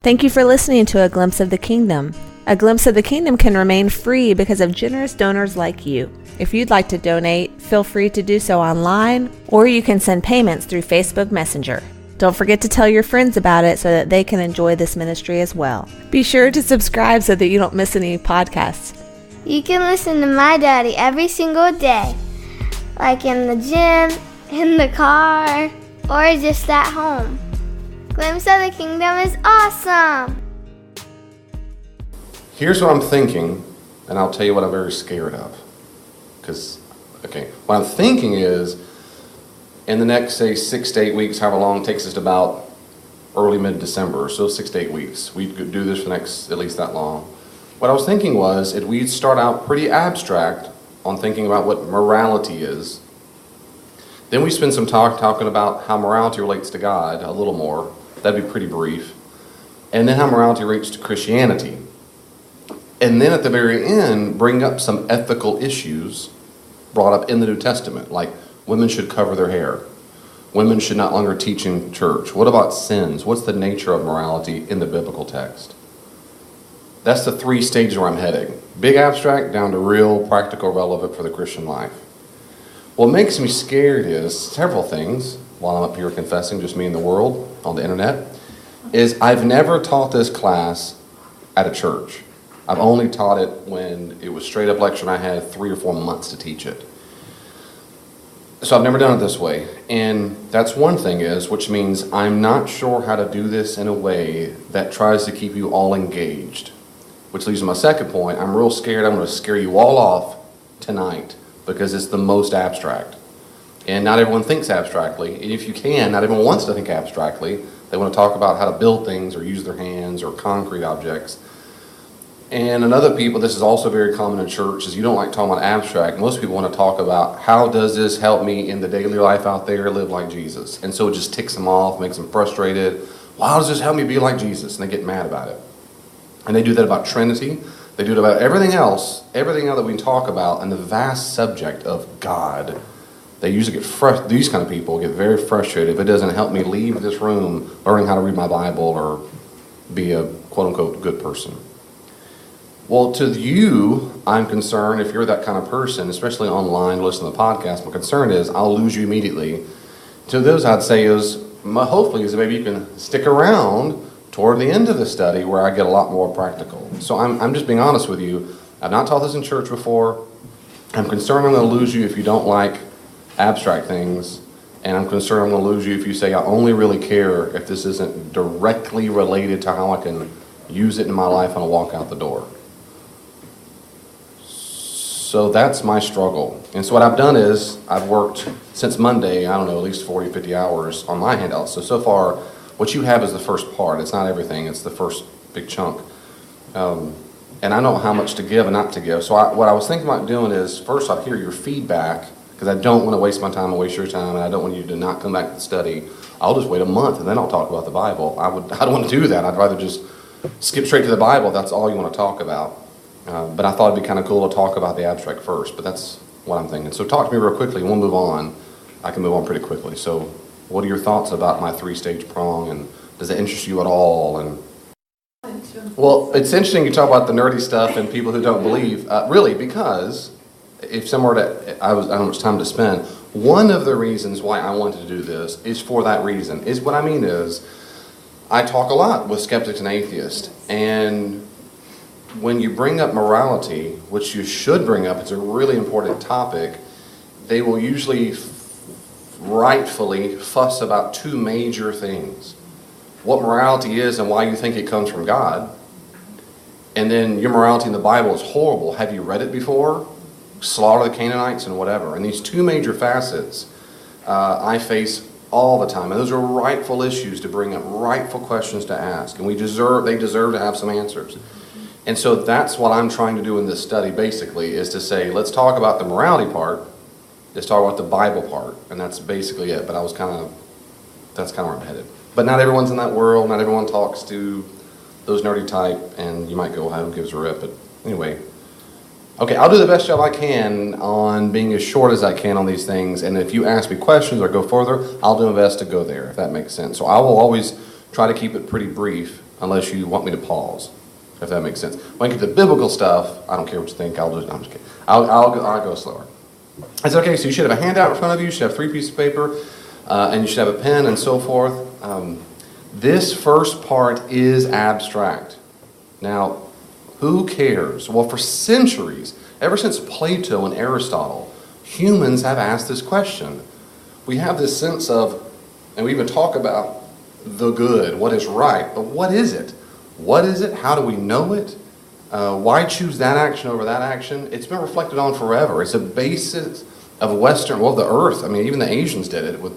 Thank you for listening to A Glimpse of the Kingdom. A Glimpse of the Kingdom can remain free because of generous donors like you. If you'd like to donate, feel free to do so online, or you can send payments through Facebook Messenger. Don't forget to tell your friends about it so that they can enjoy this ministry as well. Be sure to subscribe so that you don't miss any podcasts. You can listen to my daddy every single day, like in the gym, in the car, or just at home. Glimpse of the Kingdom is awesome! Here's what I'm thinking, and I'll tell you what I'm very scared of. What I'm thinking is, in the next, say, 6 to 8 weeks, however long it takes us to about early, mid-December, so 6 to 8 weeks, we could do this for the next, at least that long. What I was thinking was, we'd start out pretty abstract on thinking about what morality is. Then we spend some talking about how morality relates to God, a little more. That'd be pretty brief. And then how morality relates to Christianity. And then at the very end, bring up some ethical issues brought up in the New Testament, like women should cover their hair. Women should not longer teach in church. What about sins? What's the nature of morality in the biblical text? That's the 3 stages where I'm heading. Big abstract down to real, practical, relevant for the Christian life. What makes me scared is several things, while I'm up here confessing, just me and the world on the internet, is I've never taught this class at a church. I've only taught it when it was straight up lecture and I had 3 or 4 months to teach it. So I've never done it this way. And that's one thing which means I'm not sure how to do this in a way that tries to keep you all engaged. Which leads to my second point. I'm real scared I'm going to scare you all off tonight because it's the most abstract. And not everyone thinks abstractly. And if you can, not everyone wants to think abstractly. They want to talk about how to build things or use their hands or concrete objects. And another people, this is also very common in church, is you don't like talking about abstract. Most people want to talk about how does this help me in the daily life out there live like Jesus. And so it just ticks them off, makes them frustrated. Well, how does this help me be like Jesus? And they get mad about it. And they do that about Trinity. They do it about everything else that we can talk about, and the vast subject of God. They usually get these kind of people get very frustrated if it doesn't help me leave this room learning how to read my Bible or be a quote-unquote good person. Well, to you, I'm concerned, if you're that kind of person, especially online, listen to the podcast, my concern is I'll lose you immediately. To those, I'd say hopefully maybe you can stick around toward the end of the study where I get a lot more practical. So I'm just being honest with you. I've not taught this in church before. I'm concerned I'm going to lose you if you don't like abstract things, and I'm concerned I'm going to lose you if you say I only really care if this isn't directly related to how I can use it in my life when I walk out the door. So that's my struggle. And so what I've done is I've worked since Monday, at least 40, 50 hours on my handouts. So far, what you have is the first part. It's not everything. It's the first big chunk. And I know how much to give and not to give. So what I was thinking about doing is, first I'll hear your feedback, because I don't want to waste my time and waste your time, and I don't want you to not come back to the study. I'll just wait a month, and then I'll talk about the Bible. I don't want to do that. I'd rather just skip straight to the Bible if that's all you want to talk about. But I thought it'd be kind of cool to talk about the abstract first, but that's what I'm thinking. So talk to me real quickly, and we'll move on. I can move on pretty quickly. So what are your thoughts about my 3-stage prong, and does it interest you at all? And well, it's interesting you talk about the nerdy stuff and people who don't believe, really, because if somewhere I don't know how much time to spend, one of the reasons why I wanted to do this is for that reason. What I mean is, I talk a lot with skeptics and atheists, and when you bring up morality, which you should bring up, it's a really important topic, they will usually rightfully fuss about 2 major things. What morality is and why you think it comes from God. And then your morality in the Bible is horrible. Have you read it before? Slaughter the Canaanites and whatever. And these 2 major facets I face all the time. And those are rightful issues to bring up, rightful questions to ask. And they deserve to have some answers. And so that's what I'm trying to do in this study, basically, is to say, let's talk about the morality part, let's talk about the Bible part, and that's basically it. But that's kind of where I'm headed. But not everyone's in that world, not everyone talks to those nerdy type, and you might go, who gives a rip, but anyway. Okay, I'll do the best job I can on being as short as I can on these things, and if you ask me questions or go further, I'll do my best to go there, if that makes sense. So I will always try to keep it pretty brief. unless you want me to pause, if that makes sense. When I get to the biblical stuff, I don't care what you think. I'm just kidding. I'll go slower. It's okay. So you should have a handout in front of you. You should have 3 pieces of paper, and you should have a pen and so forth. This first part is abstract. Now, who cares? Well, for centuries, ever since Plato and Aristotle, humans have asked this question. We have this sense of, and we even talk about the good, what is right, but what is it? What is it? How do we know it? Why choose that action over that action? It's been reflected on forever. It's a basis of Western, well, the earth. I mean, even the Asians did it with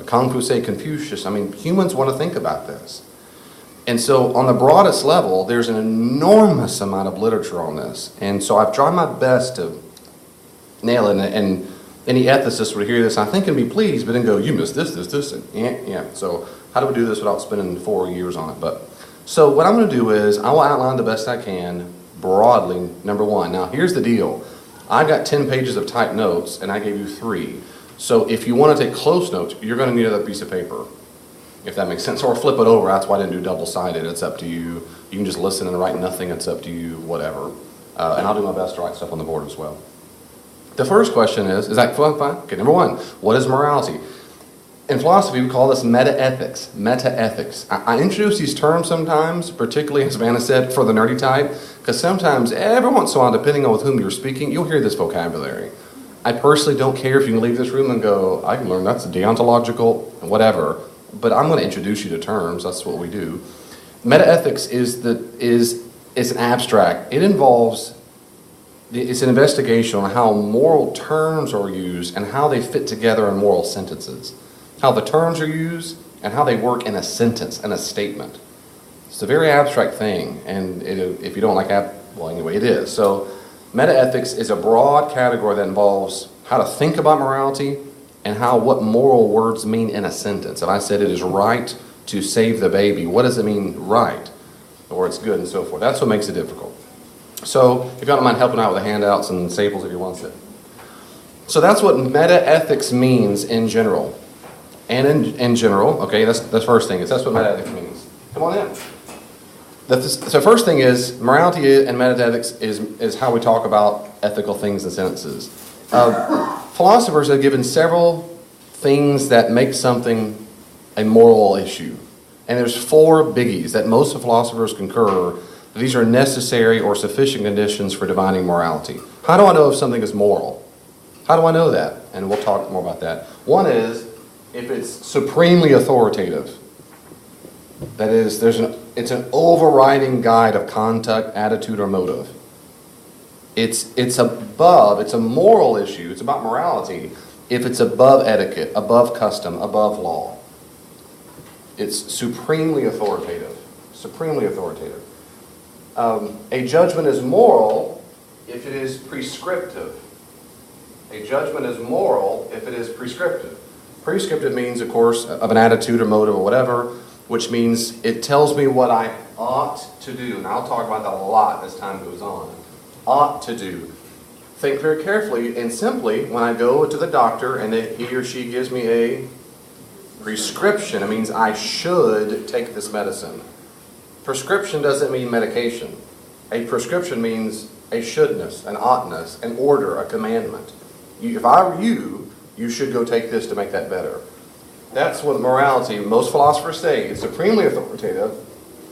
Confucius, Confucius. I mean, humans want to think about this. And so on the broadest level, there's an enormous amount of literature on this. And so I've tried my best to nail it. And any ethicist would hear this, I think, and be pleased, but then go, you missed this, and yeah. So how do we do this without spending 4 years on it? So what I'm going to do is I will outline the best I can broadly, number one. Now, here's the deal. I've got 10 pages of typed notes, and I gave you 3. So if you want to take close notes, you're going to need another piece of paper, if that makes sense. Or flip it over. That's why I didn't do double-sided. It's up to you. You can just listen and write nothing. It's up to you, whatever. And I'll do my best to write stuff on the board as well. The first question is that fun? Okay, number one, what is morality? In philosophy, we call this meta-ethics. Meta-ethics. I introduce these terms sometimes, particularly, as Vanna said, for the nerdy type, because sometimes, every once in a while, depending on with whom you're speaking, you'll hear this vocabulary. I personally don't care if you can leave this room and go, I can learn that's deontological, whatever, but I'm going to introduce you to terms. That's what we do. Meta-ethics is an abstract. It involves, it's an investigation on how moral terms are used and how they fit together in moral sentences. How the terms are used and how they work in a sentence, in a statement. It's a very abstract thing, and if you don't like well, anyway, it is. So metaethics is a broad category that involves how to think about morality and what moral words mean in a sentence. If I said it is right to save the baby, what does it mean right? Or it's good and so forth. That's what makes it difficult. So if you don't mind helping out with the handouts and staples if you want to. So that's what metaethics means in general. And in general, okay, that's the first thing. That's what metaethics means. Come on in. So first thing is, morality and metaethics is how we talk about ethical things and sentences. Philosophers have given several things that make something a moral issue. And there's 4 biggies that most philosophers concur that these are necessary or sufficient conditions for defining morality. How do I know if something is moral? How do I know that? And we'll talk more about that. One is if it's supremely authoritative. That is, it's an overriding guide of conduct, attitude, or motive. It's above, it's a moral issue, it's about morality, if it's above etiquette, above custom, above law. It's supremely authoritative, supremely authoritative. A judgment is moral if it is prescriptive. A judgment is moral if it is prescriptive. Prescriptive means, of course, of an attitude or motive or whatever, which means it tells me what I ought to do. And I'll talk about that a lot as time goes on. Ought to do. Think very carefully and simply when I go to the doctor and he or she gives me a prescription, it means I should take this medicine. Prescription doesn't mean medication. A prescription means a shouldness, an oughtness, an order, a commandment. If I were you, you should go take this to make that better. That's what morality, most philosophers say, it's supremely authoritative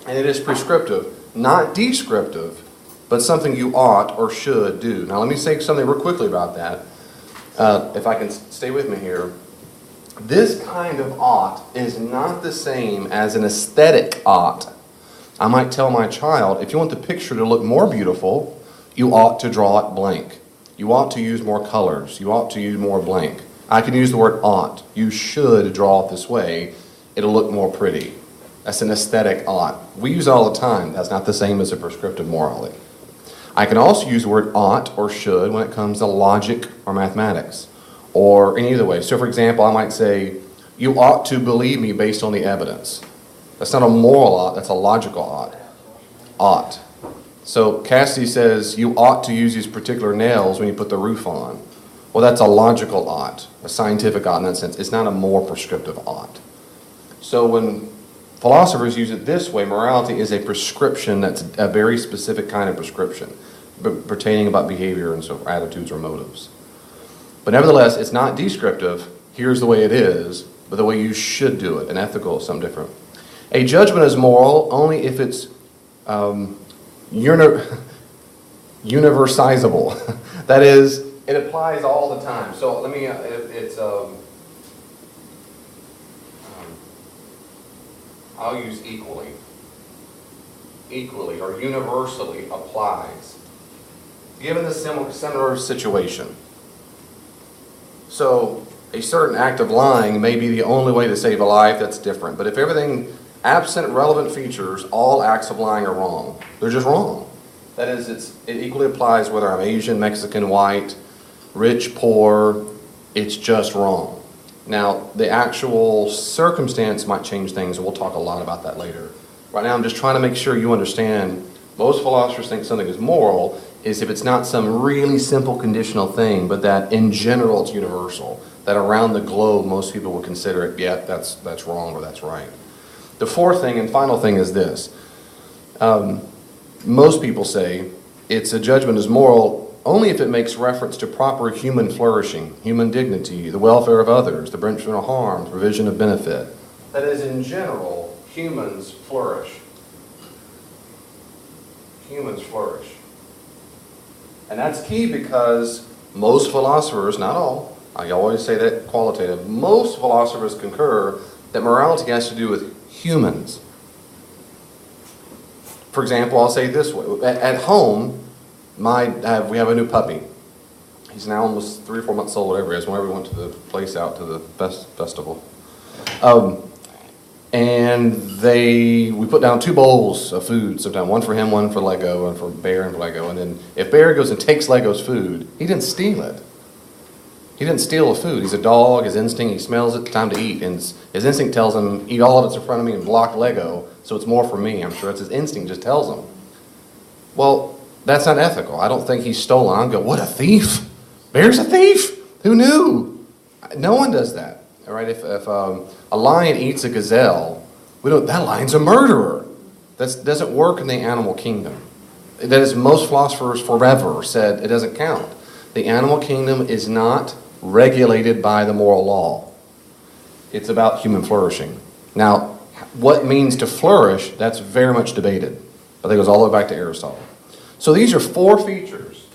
and it is prescriptive, not descriptive, but something you ought or should do. Now let me say something real quickly about that, if I can stay with me here. This kind of ought is not the same as an aesthetic ought. I might tell my child, if you want the picture to look more beautiful, you ought to draw it blank. You ought to use more colors. You ought to use more blank. I can use the word ought. You should draw it this way. It'll look more pretty. That's an aesthetic ought. We use it all the time. That's not the same as a prescriptive morality. I can also use the word ought or should when it comes to logic or mathematics or any other way. So for example, I might say, you ought to believe me based on the evidence. That's not a moral ought, that's a logical ought. Ought. So Cassidy says, you ought to use these particular nails when you put the roof on. Well, that's a logical ought, a scientific ought in that sense. It's not a more prescriptive ought. So when philosophers use it this way. Morality is a prescription that's a very specific kind of prescription pertaining about behavior and so attitudes or motives. But nevertheless, it's not descriptive. Here's the way it is, but the way you should do it. And ethical is something different. A judgment is moral only if it's universalizable. That is, it applies all the time. So let me, I'll use equally. Equally or universally applies. Given the similar situation. So a certain act of lying may be the only way to save a life. That's different. But if everything, absent relevant features, all acts of lying are wrong. They're just wrong. That is, it equally applies whether I'm Asian, Mexican, white, rich, poor. It's just wrong. Now, the actual circumstance might change things, and we'll talk a lot about that later. Right now, I'm just trying to make sure you understand, most philosophers think something is moral is if it's not some really simple conditional thing, but that in general it's universal, that around the globe most people will consider it, yeah, that's wrong or that's right. The fourth thing and final thing is this. Most people say it's a judgment is moral only if it makes reference to proper human flourishing, human dignity, the welfare of others, the prevention of harm, the provision of benefit. That is, in general, humans flourish. Humans flourish. And that's key because most philosophers, not all, I always say that qualitative, most philosophers concur that morality has to do with humans. For example, I'll say it this way. At home, we have a new puppy. He's now almost 3 or 4 months old, whatever it is, whenever we went to the place out to the festival. And we put down 2 bowls of food sometimes, one for him, one for Lego, and for Bear and for Lego. And then if Bear goes and takes Lego's food, he didn't steal it. He didn't steal the food. He's a dog, his instinct, he smells it, time to eat. And his instinct tells him, eat all of it's in front of me and block Lego, so it's more for me. I'm sure it's his instinct just tells him. Well, that's not ethical. I don't think he's stolen. I don't go, what a thief. Bear's a thief. Who knew? No one does that. All right, if a lion eats a gazelle, that lion's a murderer. That doesn't work in the animal kingdom. That is, most philosophers forever said it doesn't count. The animal kingdom is not regulated by the moral law. It's about human flourishing. Now, what means to flourish, that's very much debated. I think it goes all the way back to Aristotle. So these are 4 features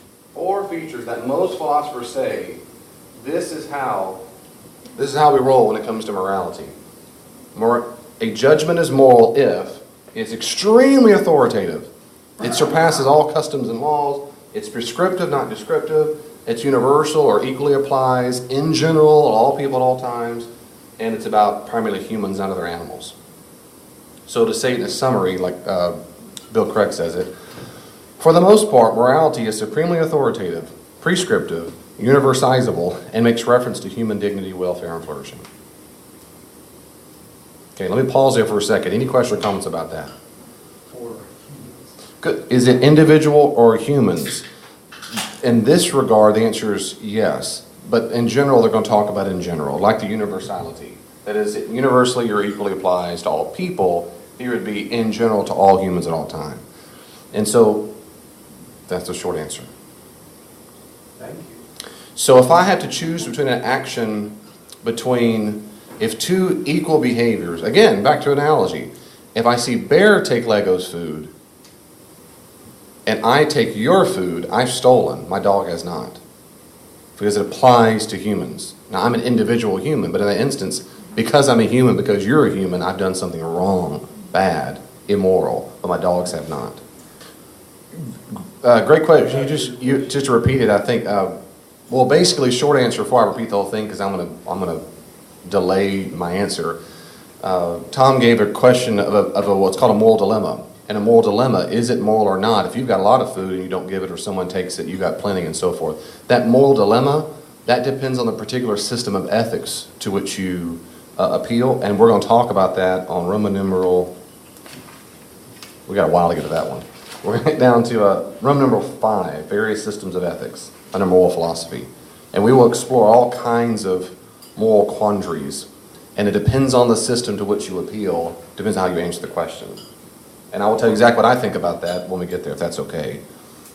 that most philosophers say, this is how we roll when it comes to morality. A judgment is moral if it's extremely authoritative. It surpasses all customs and laws. It's prescriptive, not descriptive. It's universal or equally applies in general, all people at all times. And it's about primarily humans, not other animals. So to say it in a summary, like Bill Craig says it, for the most part, morality is supremely authoritative, prescriptive, universalizable, and makes reference to human dignity, welfare, and flourishing. Okay, let me pause there for a second. Any questions or comments about that? For humans. Good. Is it individual or humans? In this regard, the answer is yes. But in general, they're going to talk about in general, like the universality. That is, it universally or equally applies to all people. Here would be in general to all humans at all time. And so, that's the short answer. Thank you. So if I had to choose between an action if 2 equal behaviors, again, back to analogy, if I see Bear take Lego's food, and I take your food, I've stolen, my dog has not. Because it applies to humans. Now, I'm an individual human, but in that instance, because I'm a human, because you're a human, I've done something wrong, bad, immoral, but my dogs have not. Great question. Just to repeat it, I think, basically, short answer before I repeat the whole thing, because I'm gonna delay my answer. Tom gave a question of what's called a moral dilemma. And a moral dilemma, is it moral or not? If you've got a lot of food and you don't give it or someone takes it, you've got plenty and so forth. That moral dilemma, that depends on the particular system of ethics to which you appeal. And we're going to talk about that on Roman numeral, we got a while to get to that one. We're going to get down to Roman numeral 5, various systems of ethics under moral philosophy. And we will explore all kinds of moral quandaries And it depends on the system to which you appeal, depends on how you answer the question. And I will tell you exactly what I think about that when we get there, if that's okay.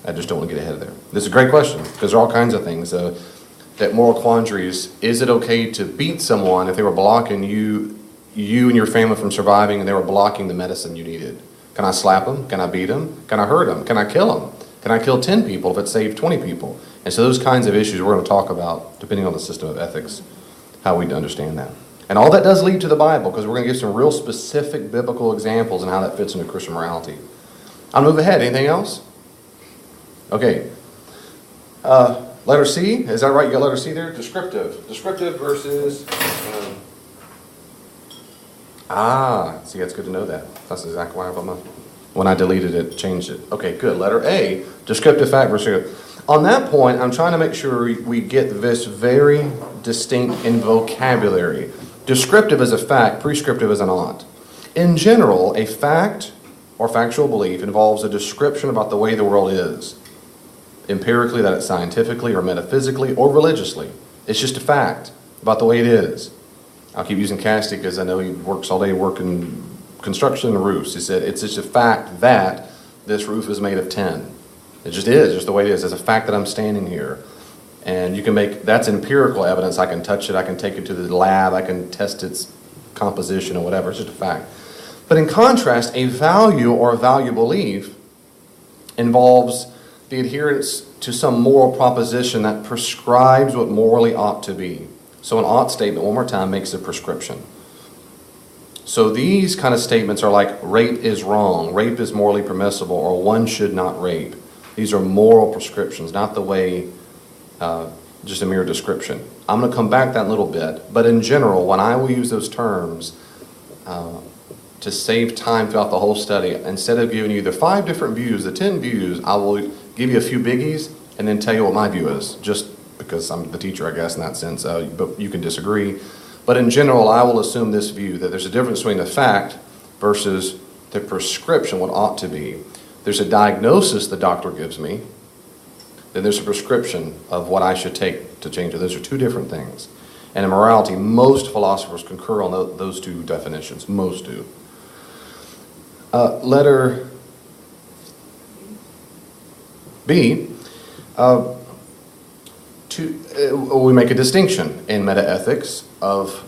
I just don't want to get ahead of there. This is a great question, because there are all kinds of things. That moral quandaries, is it okay to beat someone if they were blocking you and your family from surviving and they were blocking the medicine you needed? Can I slap them? Can I beat them? Can I hurt them? Can I kill them? Can I kill 10 people if it saved 20 people? And so those kinds of issues we're going to talk about, depending on the system of ethics, how we understand that. And all that does lead to the Bible, because we're going to give some real specific biblical examples and how that fits into Christian morality. I'll move ahead. Anything else? Okay. Letter C, is that right? You got letter C there? Descriptive. Descriptive versus... see, that's good to know that. That's exactly why when I deleted it, changed it. Okay, good. Letter A, descriptive fact versus descriptive. On that point, I'm trying to make sure we get this very distinct in vocabulary. Descriptive is a fact, prescriptive is an ought. In general, a fact or factual belief involves a description about the way the world is. Empirically, that is scientifically or metaphysically or religiously. It's just a fact about the way it is. I'll keep using Casty because I know he works all day working construction and roofs. He said it's just a fact that this roof is made of tin. It just is, just the way it is. It's a fact that I'm standing here. And you can make, that's empirical evidence. I can touch it, I can take it to the lab, I can test its composition or whatever. It's just a fact. But in contrast, a value or a value belief involves the adherence to some moral proposition that prescribes what morally ought to be. So an ought statement, one more time, makes a prescription. So these kind of statements are like rape is wrong, rape is morally permissible, or one should not rape. These are moral prescriptions, not the way, just a mere description. I'm going to come back to that in a little bit, but in general, when I will use those terms to save time throughout the whole study, instead of giving you the 5 different views, the 10 views, I will give you a few biggies and then tell you what my view is, just because I'm the teacher, I guess, in that sense, but you can disagree. But in general, I will assume this view, that there's a difference between the fact versus the prescription, what ought to be. There's a diagnosis the doctor gives me, then there's a prescription of what I should take to change it. Those are 2 different things. And in morality, most philosophers concur on those 2 definitions. Most do. Letter B, we make a distinction in metaethics of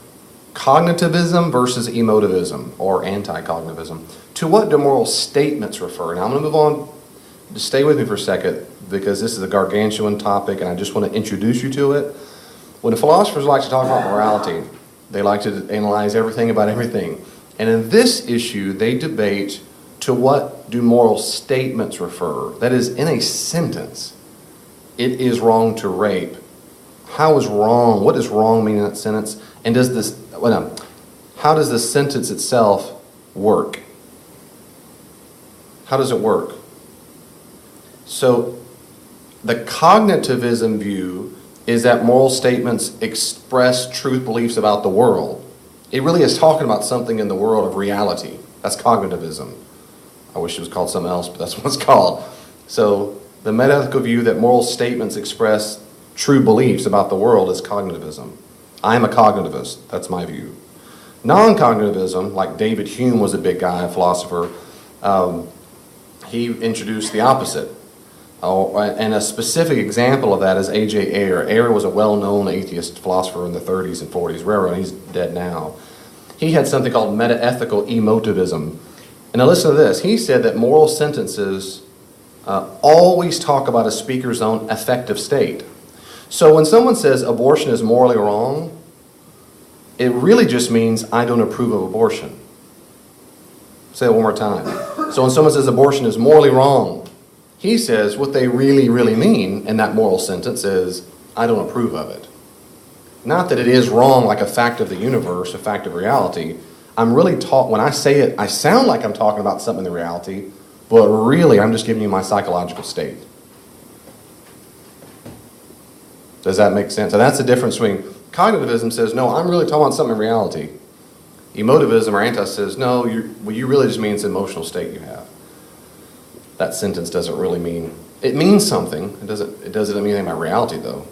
cognitivism versus emotivism, or anti-cognitivism. To what do moral statements refer? Now I'm going to move on. Just stay with me for a second, because this is a gargantuan topic and I just want to introduce you to it. When the philosophers like to talk about morality, they like to analyze everything about everything. And in this issue, they debate to what do moral statements refer. That is, in a sentence, it is wrong to rape. How is wrong? What does wrong mean in that sentence? And does this, how does the sentence itself work? How does it work? So the cognitivism view is that moral statements express truth beliefs about the world. It really is talking about something in the world of reality. That's cognitivism. I wish it was called something else, but that's what it's called. So the metaethical view that moral statements express true beliefs about the world is cognitivism. I am a cognitivist. That's my view. Non-cognitivism, like David Hume was a big guy, a philosopher, he introduced the opposite. And a specific example of that is A.J. Ayer. Ayer was a well-known atheist philosopher in the 30s and 40s. Rare, he's dead now. He had something called metaethical emotivism. And now listen to this. He said that moral sentences always talk about a speaker's own affective state. So when someone says abortion is morally wrong, it really just means I don't approve of abortion. Say it one more time. So when someone says abortion is morally wrong, he says what they really, really mean in that moral sentence is, I don't approve of it. Not that it is wrong like a fact of the universe, a fact of reality. I'm really when I say it, I sound like I'm talking about something in the reality, but really I'm just giving you my psychological state. Does that make sense? So that's the difference between cognitivism says, no, I'm really talking about something in reality. Emotivism or anti says, no, you really just mean it's an emotional state you have. That sentence doesn't really mean, it means something. It doesn't mean anything about reality though.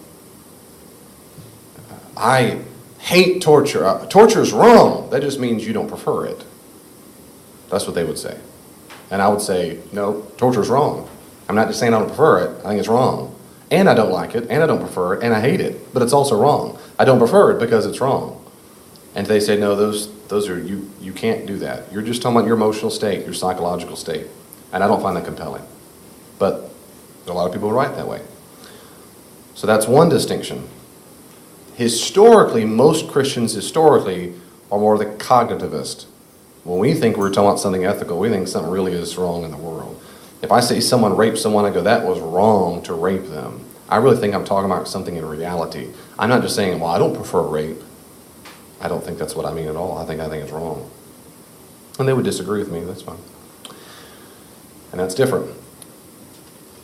I hate torture. Torture is wrong. That just means you don't prefer it. That's what they would say. And I would say, no, torture is wrong. I'm not just saying I don't prefer it. I think it's wrong. And I don't like it, and I don't prefer it, and I hate it. But it's also wrong. I don't prefer it because it's wrong. And they say, no, those are, you can't do that. You're just talking about your emotional state, your psychological state. And I don't find that compelling. But a lot of people write that way. So that's one distinction. Historically, most Christians historically are more the cognitivist. When we think we're talking about something ethical, we think something really is wrong in the world. If I see someone rape someone, I go, that was wrong to rape them. I really think I'm talking about something in reality. I'm not just saying, well, I don't prefer rape. I don't think that's what I mean at all. I think it's wrong. And they would disagree with me, that's fine. And that's different.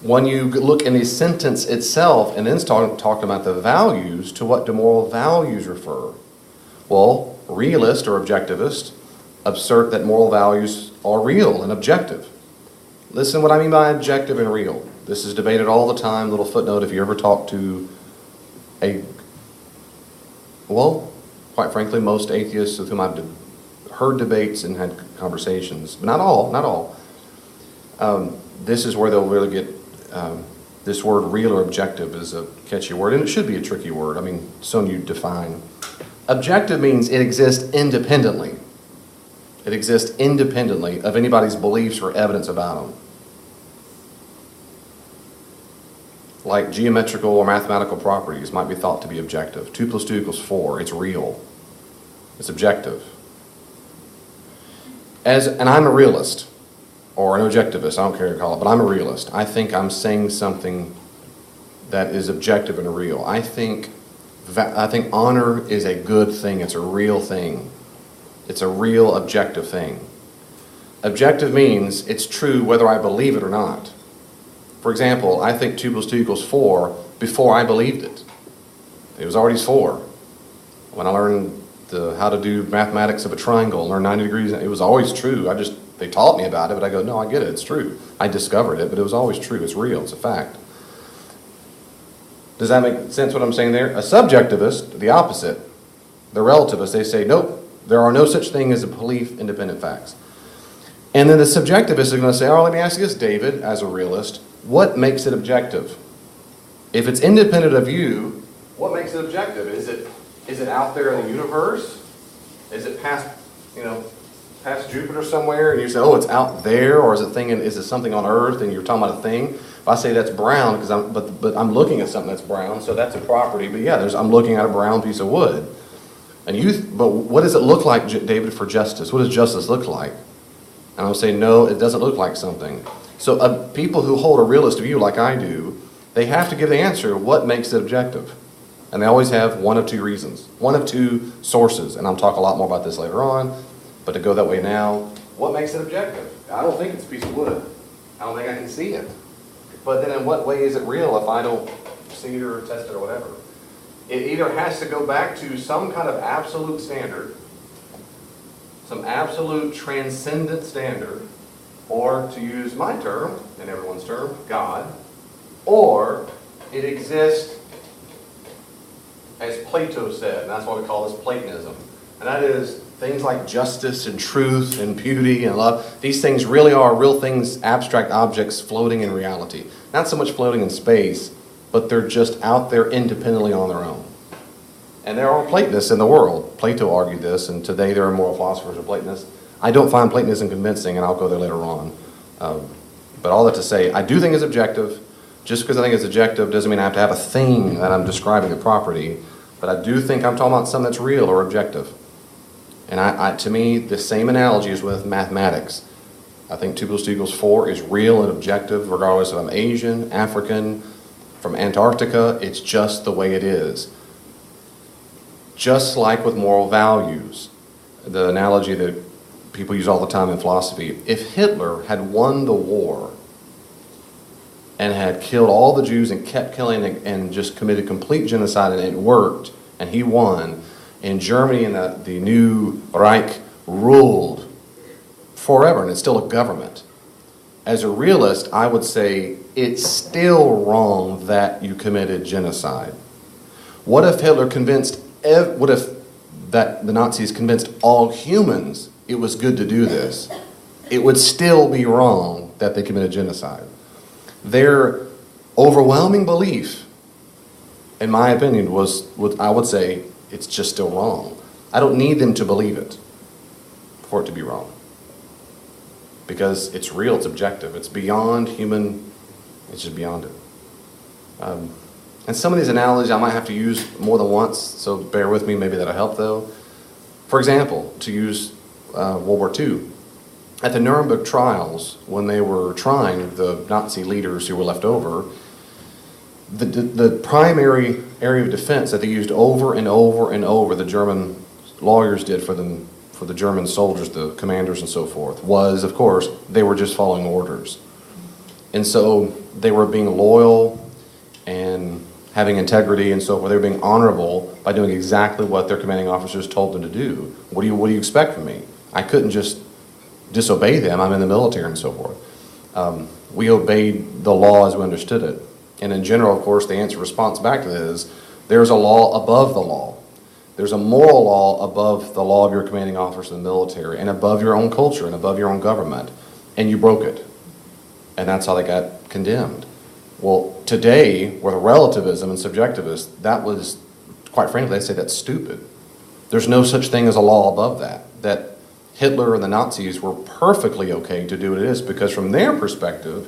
When you look in the sentence itself and then talk about the values, to what do moral values refer? Well, realist or objectivist assert that moral values are real and objective. Listen what I mean by objective and real. This is debated all the time. Little footnote, if you ever talk to quite frankly, most atheists with whom I've heard debates and had conversations, but not all, this is where they'll really get this word real or objective is a catchy word, and it should be a tricky word. I mean, so you define. Objective means it exists independently. It exists independently of anybody's beliefs or evidence about them. Like geometrical or mathematical properties might be thought to be objective. 2 + 2 = 4. It's real. It's objective. And I'm a realist, or an objectivist, I don't care what you call it, but I'm a realist. I think I'm saying something that is objective and real. I think honor is a good thing. It's a real thing. It's a real objective thing. Objective means it's true whether I believe it or not. For example, I think 2 + 2 = 4 before I believed it. It was already 4. When I learned how to do mathematics of a triangle, learn 90 degrees, it was always true. They taught me about it, but I go, no, I get it, it's true. I discovered it, but it was always true. It's real, it's a fact. Does that make sense what I'm saying there? A subjectivist, the opposite, the relativist, they say, nope, there are no such thing as a belief independent facts. And then the subjectivist is going to say, let me ask you this, David, as a realist, what makes it objective? If it's independent of you, what makes it objective? Is it out there in the universe? Is it past Jupiter somewhere, and you say, oh, it's out there, or is it something on Earth, and you're talking about a thing? If I say that's brown, but I'm looking at something that's brown, so that's a property. But yeah, I'm looking at a brown piece of wood. But what does it look like, David, for justice? What does justice look like? And I'll say, no, it doesn't look like something. So people who hold a realist view like I do, they have to give the answer, what makes it objective? And they always have one of two reasons, one of two sources. And I'll talk a lot more about this later on, but to go that way now, what makes it objective? I don't think it's a piece of wood. I don't think I can see it. But then in what way is it real if I don't see it or test it or whatever? It either has to go back to some kind of absolute standard, some absolute transcendent standard, or to use my term, and everyone's term, God, or it exists as Plato said, and that's why we call this Platonism. And that is things like justice and truth and beauty and love. These things really are real things, abstract objects floating in reality. Not so much floating in space, but they're just out there independently on their own. And there are Platonists in the world. Plato argued this, and today there are more philosophers of Platonists. I don't find Platonism convincing, and I'll go there later on. But all that to say, I do think it's objective. Just because I think it's objective doesn't mean I have to have a thing that I'm describing a property. But I do think I'm talking about something that's real or objective. And to me, the same analogy is with mathematics. I think 2 + 2 = 4 is real and objective, regardless if I'm Asian, African, from Antarctica. It's just the way it is. Just like with moral values, the analogy that people use all the time in philosophy. If Hitler had won the war and had killed all the Jews and kept killing and just committed complete genocide, and it worked, and he won, and Germany and the new Reich ruled forever, and it's still a government. As a realist, I would say it's still wrong that you committed genocide. What if Hitler that the Nazis convinced all humans it was good to do this, it would still be wrong that they committed genocide. Their overwhelming belief, in my opinion, was I would say it's just still wrong. I don't need them to believe it for it to be wrong. Because it's real, it's objective, it's beyond human, it's just beyond it. And some of these analogies I might have to use more than once, so bear with me, maybe that'll help though. For example, to use World War II, at the Nuremberg trials, when they were trying the Nazi leaders who were left over, the primary area of defense that they used over and over and over, the German lawyers did for the German soldiers, the commanders and so forth, was, of course, they were just following orders. And so they were being loyal and having integrity and so forth. They were being honorable by doing exactly what their commanding officers told them to do. What do you expect from me? I couldn't just disobey them. I'm in the military and so forth. We obeyed the law as we understood it. And in general, of course, the response back to this is there's a law above the law. There's a moral law above the law of your commanding officer in the military and above your own culture and above your own government. And you broke it. And that's how they got condemned. Well, today, with relativism and subjectivism, that was, quite frankly, they say that's stupid. There's no such thing as a law above that. That Hitler and the Nazis were perfectly okay to do what it is because from their perspective,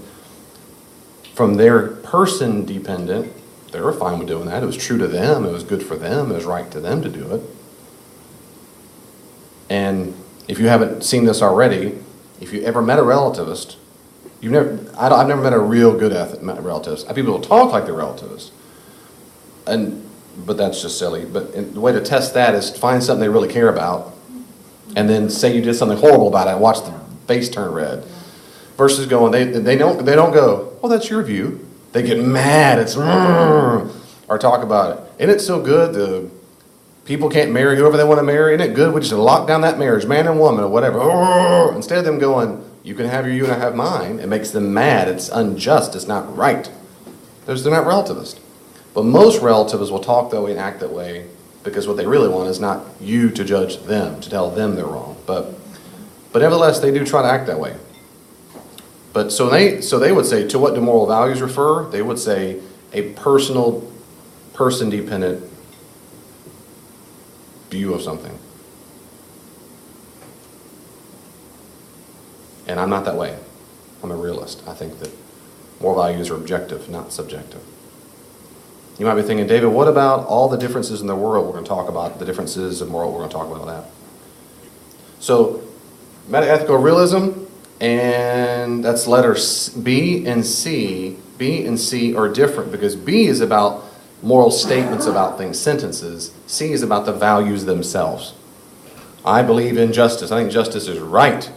from their person dependent, they were fine with doing that. It was true to them. It was good for them. It was right to them to do it. And if you haven't seen this already, if you ever met a relativist, I've never met a real good relativist. I have people who talk like they're relativists, but that's just silly. But the way to test that is to find something they really care about, and then say you did something horrible about it and watch the face turn red. Versus going, they don't go, well, that's your view. They get mad, or talk about it. Isn't it so good the people can't marry whoever they want to marry? Isn't it good we just lock down that marriage, man and woman or whatever? Instead of them going, you can have your you and I have mine, it makes them mad. It's unjust. It's not right. They're not relativist. But most relativists will talk that way and act that way because what they really want is not you to judge them, to tell them they're wrong. But nevertheless, they do try to act that way. But so they would say, to what do moral values refer? They would say a personal, person-dependent view of something. And I'm not that way. I'm a realist. I think that moral values are objective, not subjective. You might be thinking, David, what about all the differences in the world? We're going to talk about the differences of moral. We're going to talk about that. So, metaethical realism, and that's letters B and C. B and C are different because B is about moral statements about things, sentences. C is about the values themselves. I believe in justice. I think justice is right.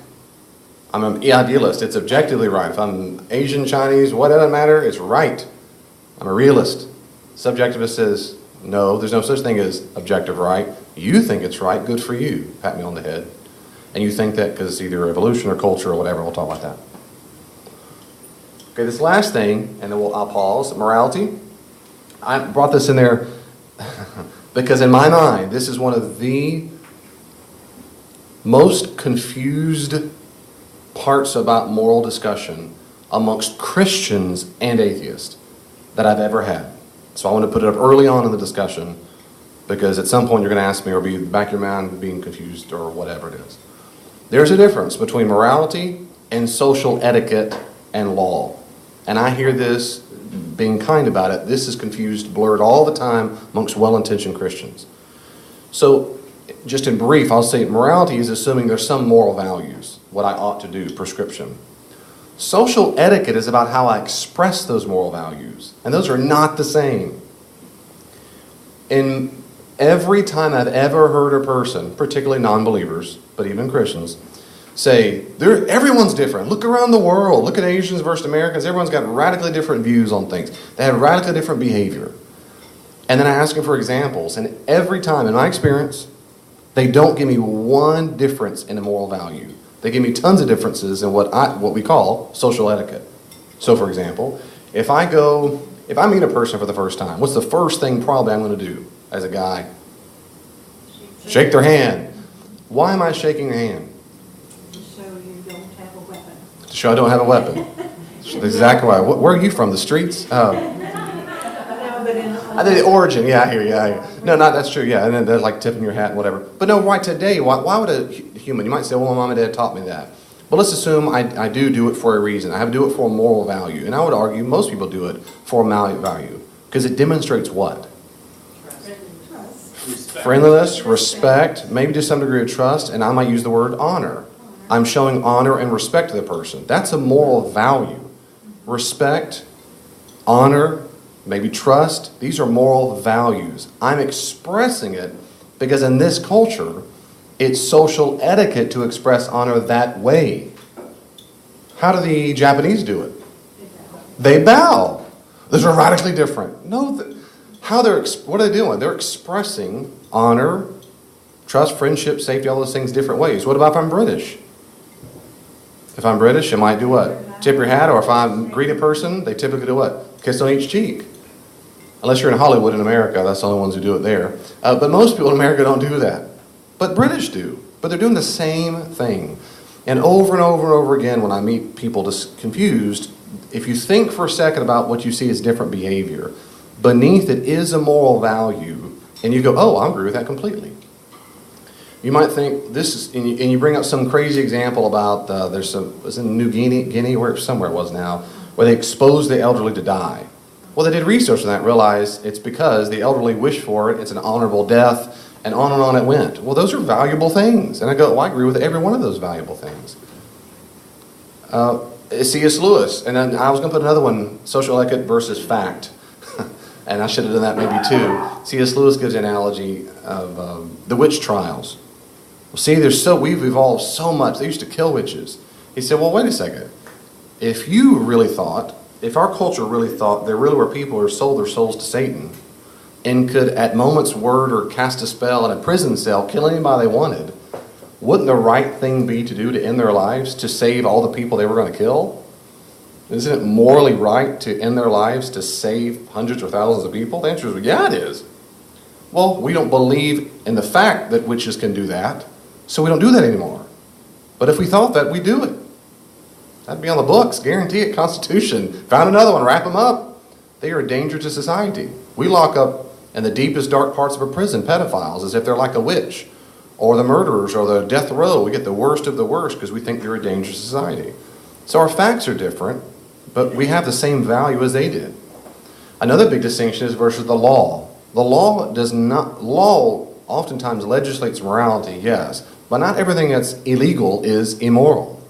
I'm an idealist. It's objectively right. If I'm Asian, Chinese, what doesn't matter? It's right. I'm a realist. Subjectivist says, no, there's no such thing as objective right. You think it's right, good for you. Pat me on the head. And you think that because either evolution or culture or whatever, we'll talk about that. Okay, this last thing, and then I'll pause, morality. I brought this in there because in my mind, this is one of the most confused parts about moral discussion amongst Christians and atheists that I've ever had. So I want to put it up early on in the discussion because at some point you're going to ask me or be in the back of your mind being confused or whatever it is. There's a difference between morality and social etiquette and law. And I hear this, being kind about it, this is confused, blurred all the time amongst well-intentioned Christians. So just in brief, I'll say morality is assuming there's some moral values, what I ought to do, prescription. Social etiquette is about how I express those moral values. And those are not the same. In every time I've ever heard a person, particularly non-believers, but even Christians, say, everyone's different. Look around the world. Look at Asians versus Americans. Everyone's got radically different views on things. They have radically different behavior. And then I ask them for examples. And every time, in my experience, they don't give me one difference in a moral value. They give me tons of differences in what we call social etiquette. So, for example, if I meet a person for the first time, what's the first thing probably I'm going to do as a guy? Shake their hand. Why am I shaking their hand? So you don't have a weapon. To show I don't have a weapon. That's exactly why. Where are you from? The streets? No, but in I did the origin. Yeah, I hear you. No, not that's true. Yeah, and then they're like tipping your hat and whatever. But no, right today, why would a human? You might say, well, my mom and dad taught me that. But let's assume I do it for a reason. I have to do it for a moral value, and I would argue most people do it for a moral value because it demonstrates what? Friendliness, respect, maybe to some degree of trust, and I might use the word honor. I'm showing honor and respect to the person. That's a moral value. Respect, honor, maybe trust, these are moral values. I'm expressing it because in this culture, it's social etiquette to express honor that way. How do the Japanese do it? They bow. Those are radically different. No, what are they doing? They're expressing honor, trust, friendship, safety, all those things different ways. What about if I'm British? If I'm British, I might do what? Tip your hat, or if I greet a person, they typically do what? Kiss on each cheek. Unless you're in Hollywood in America, that's the only ones who do it there. But most people in America don't do that. But British do. But they're doing the same thing. And over and over and over again, when I meet people just confused, if you think for a second about what you see as different behavior, beneath it is a moral value, and you go, oh, I agree with that completely. You might think this is, and you bring up some crazy example about it was in New Guinea, where somewhere it was now, where they exposed the elderly to die. Well, they did research on that, realized it's because the elderly wish for it, it's an honorable death, and on it went. Well, those are valuable things. And I go, well, I agree with every one of those valuable things. C.S. Lewis, and then I was going to put another one, social etiquette versus fact. And I should have done that maybe too. C.S. Lewis gives an analogy of the witch trials. Well, see, we've evolved so much. They used to kill witches. He said, well, wait a second. If our culture really thought there really were people who sold their souls to Satan and could at moment's word or cast a spell in a prison cell, kill anybody they wanted, wouldn't the right thing be to do to end their lives, to save all the people they were going to kill? Isn't it morally right to end their lives to save hundreds or thousands of people? The answer is, yeah, it is. Well, we don't believe in the fact that witches can do that, so we don't do that anymore. But if we thought that, we'd do it. That'd be on the books, guarantee it, Constitution. Found another one, wrap them up. They are a danger to society. We lock up in the deepest dark parts of a prison pedophiles as if they're like a witch, or the murderers, or the death row. We get the worst of the worst because we think they're a danger to society. So our facts are different, but we have the same value as they did. Another big distinction is versus the law. The law oftentimes legislates morality, yes, but not everything that's illegal is immoral.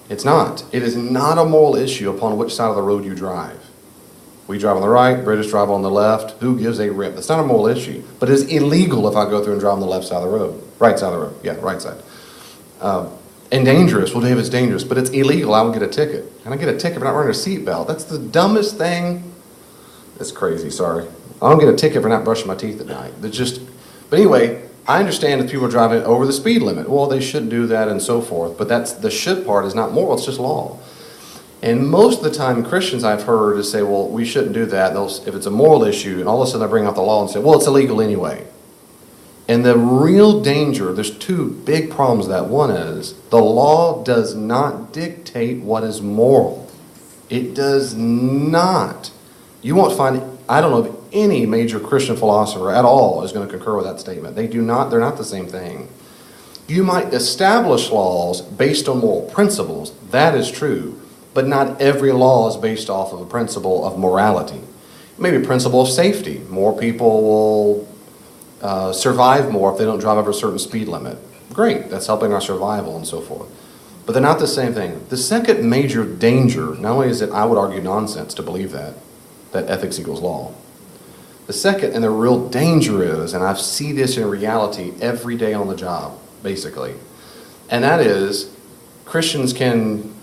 It's not. It is not a moral issue upon which side of the road you drive. We drive on the right, British drive on the left. Who gives a rip? That's not a moral issue. But it's illegal if I go through and drive on the left side of the road. Right side of the road. Yeah, right side. And dangerous. Well, Dave, it's dangerous. But it's illegal. I will get a ticket. And I get a ticket for not wearing a seatbelt. That's the dumbest thing. It's crazy, sorry. I don't get a ticket for not brushing my teeth at night. But anyway, I understand if people are driving over the speed limit. Well, they shouldn't do that and so forth. But the should part is not moral. It's just law. And most of the time, Christians I've heard is say, well, we shouldn't do that. If it's a moral issue, and all of a sudden I bring out the law and say, well, it's illegal anyway. And the real danger, there's two big problems with that. One is the law does not dictate what is moral. It does not. You won't find, I don't know of any major Christian philosopher at all is going to concur with that statement. They're not the same thing. You might establish laws based on moral principles. That is true. But not every law is based off of a principle of morality. Maybe a principle of safety. More people will survive more if they don't drive over a certain speed limit. Great, that's helping our survival and so forth. But they're not the same thing. The second major danger, not only is it, I would argue, nonsense to believe that ethics equals law. The second and the real danger is, and I see this in reality every day on the job, basically, and that is Christians can,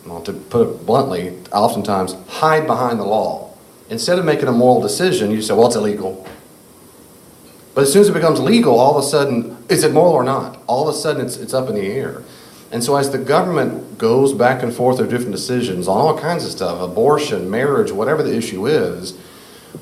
well, to put it bluntly, oftentimes hide behind the law. Instead of making a moral decision, you say, well, it's illegal. But as soon as it becomes legal, all of a sudden, is it moral or not? All of a sudden, it's up in the air. And so as the government goes back and forth with different decisions on all kinds of stuff, abortion, marriage, whatever the issue is,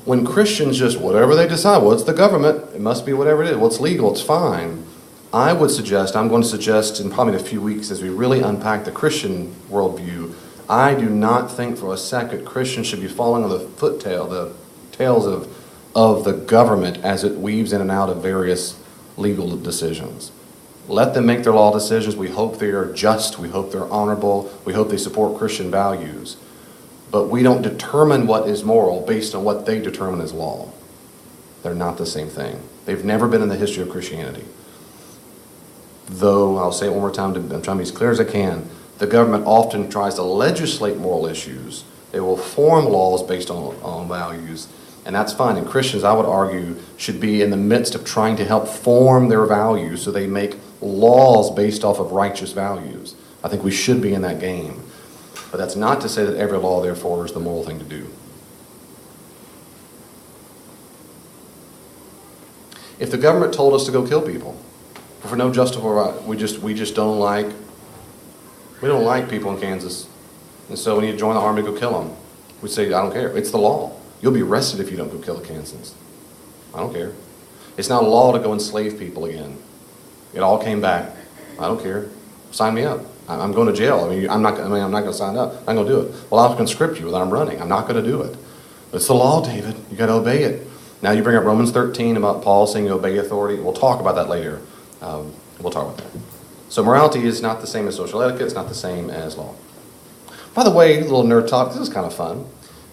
When Christians just, whatever they decide, well, it's the government, it must be whatever it is, well, it's legal, it's fine. I'm going to suggest in probably a few weeks as we really unpack the Christian worldview, I do not think for a second Christians should be following on the tails of the government as it weaves in and out of various legal decisions. Let them make their law decisions. We hope they are just. We hope they're honorable. We hope they support Christian values. But we don't determine what is moral based on what they determine as law. They're not the same thing. They've never been in the history of Christianity. Though, I'll say it one more time, I'm trying to be as clear as I can, the government often tries to legislate moral issues. They will form laws based on values, and that's fine. And Christians, I would argue, should be in the midst of trying to help form their values so they make laws based off of righteous values. I think we should be in that game. But that's not to say that every law, therefore, is the moral thing to do. If the government told us to go kill people, for no justifiable right, we just don't like people in Kansas, and so we need to join the army to go kill them. We say, I don't care. It's the law. You'll be arrested if you don't go kill the Kansans. I don't care. It's not a law to go enslave people again. It all came back. I don't care. Sign me up. I'm going to jail. I'm not going to sign up. I'm going to do it. Well, I'll conscript you. I'm running. I'm not going to do it. It's the law, David. You got to obey it. Now you bring up Romans 13 about Paul saying you obey authority. We'll talk about that later. We'll talk about that. So morality is not the same as social etiquette. It's not the same as law. By the way, a little nerd talk. This is kind of fun.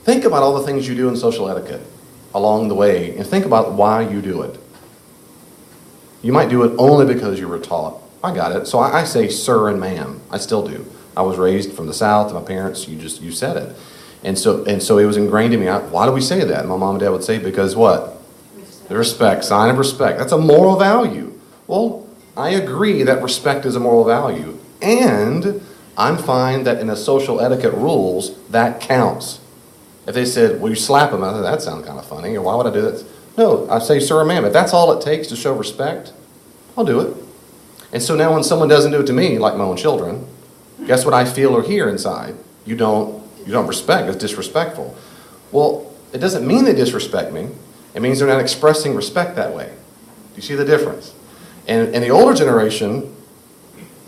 Think about all the things you do in social etiquette along the way, and think about why you do it. You might do it only because you were taught. I got it. So I say sir and ma'am. I still do. I was raised from the South. My parents, you said it. And so it was ingrained in me. Why do we say that? My mom and dad would say, because what? The respect, sign of respect. That's a moral value. Well, I agree that respect is a moral value. And I'm fine that in the social etiquette rules, that counts. If they said, well, you slap them, I thought, that sounds kind of funny, or why would I do that? No, I say sir or ma'am. If that's all it takes to show respect, I'll do it. And so now when someone doesn't do it to me, like my own children, guess what I feel or hear inside? You don't respect. It's disrespectful. Well, it doesn't mean they disrespect me. It means they're not expressing respect that way. Do you see the difference? And the older generation,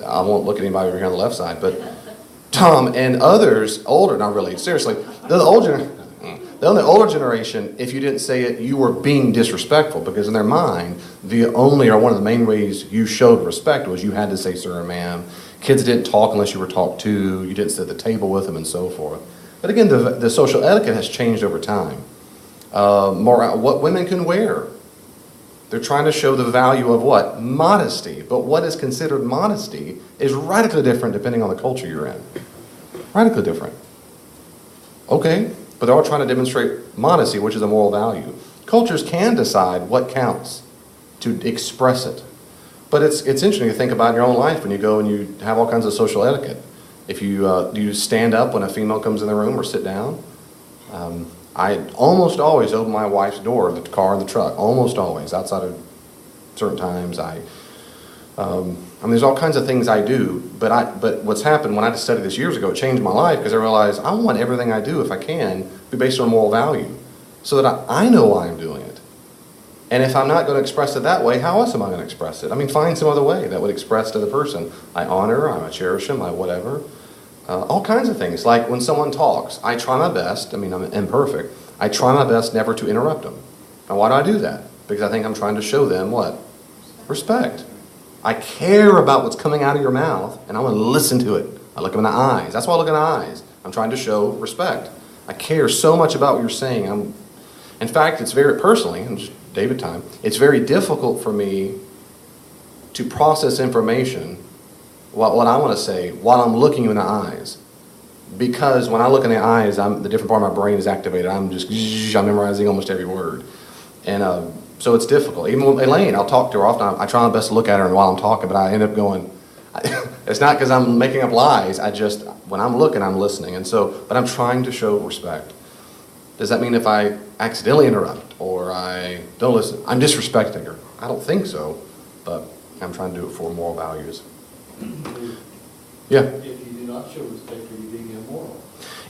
I won't look at anybody over here on the left side, but Tom and others, older, not really, seriously, the older generation, if you didn't say it, you were being disrespectful, because in their mind, one of the main ways you showed respect was you had to say sir or ma'am. Kids didn't talk unless you were talked to. You didn't sit at the table with them and so forth. But again, the social etiquette has changed over time. What women can wear. They're trying to show the value of what? Modesty. But what is considered modesty is radically different depending on the culture you're in. Radically different. Okay, but they're all trying to demonstrate modesty, which is a moral value. Cultures can decide what counts to express it. But it's interesting to think about in your own life when you go and you have all kinds of social etiquette. If you do you stand up when a female comes in the room or sit down? I almost always open my wife's door, the car and the truck. Almost always, outside of certain times. There's all kinds of things I do. But what's happened when I studied this years ago, it changed my life because I realized I want everything I do, if I can, be based on moral value, so that I know why I'm doing it. And if I'm not going to express it that way, how else am I going to express it? Find some other way that would express to the person. I honor, I cherish them, I whatever. All kinds of things. Like when someone talks, I try my best. I'm imperfect. I try my best never to interrupt them. And why do I do that? Because I think I'm trying to show them what? Respect. I care about what's coming out of your mouth, and I want to listen to it. I look them in the eyes. That's why I look in the eyes. I'm trying to show respect. I care so much about what you're saying. In fact, it's very personally, and just David time, it's very difficult for me to process information, what I want to say, while I'm looking you in the eyes. Because when I look in the eyes, the different part of my brain is activated. I'm memorizing almost every word. And so it's difficult. Even with Elaine, I'll talk to her often. I try my best to look at her while I'm talking, but I end up going, it's not because I'm making up lies. When I'm looking, I'm listening. But I'm trying to show respect. Does that mean if I accidentally interrupt or I don't listen, I'm disrespecting her? I don't think so, but I'm trying to do it for moral values. Yeah? If you do not show respect, are you being immoral?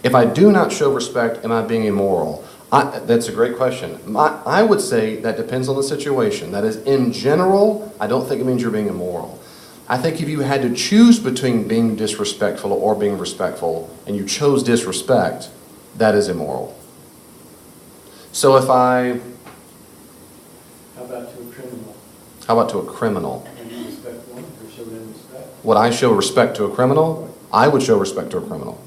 If I do not show respect, am I being immoral? That's a great question. I would say that depends on the situation. That is, in general, I don't think it means you're being immoral. I think if you had to choose between being disrespectful or being respectful, and you chose disrespect, that is immoral. So if I... How about to a criminal? How about to a criminal? Would you respect one or show them respect? Would I show respect to a criminal? I would show respect to a criminal.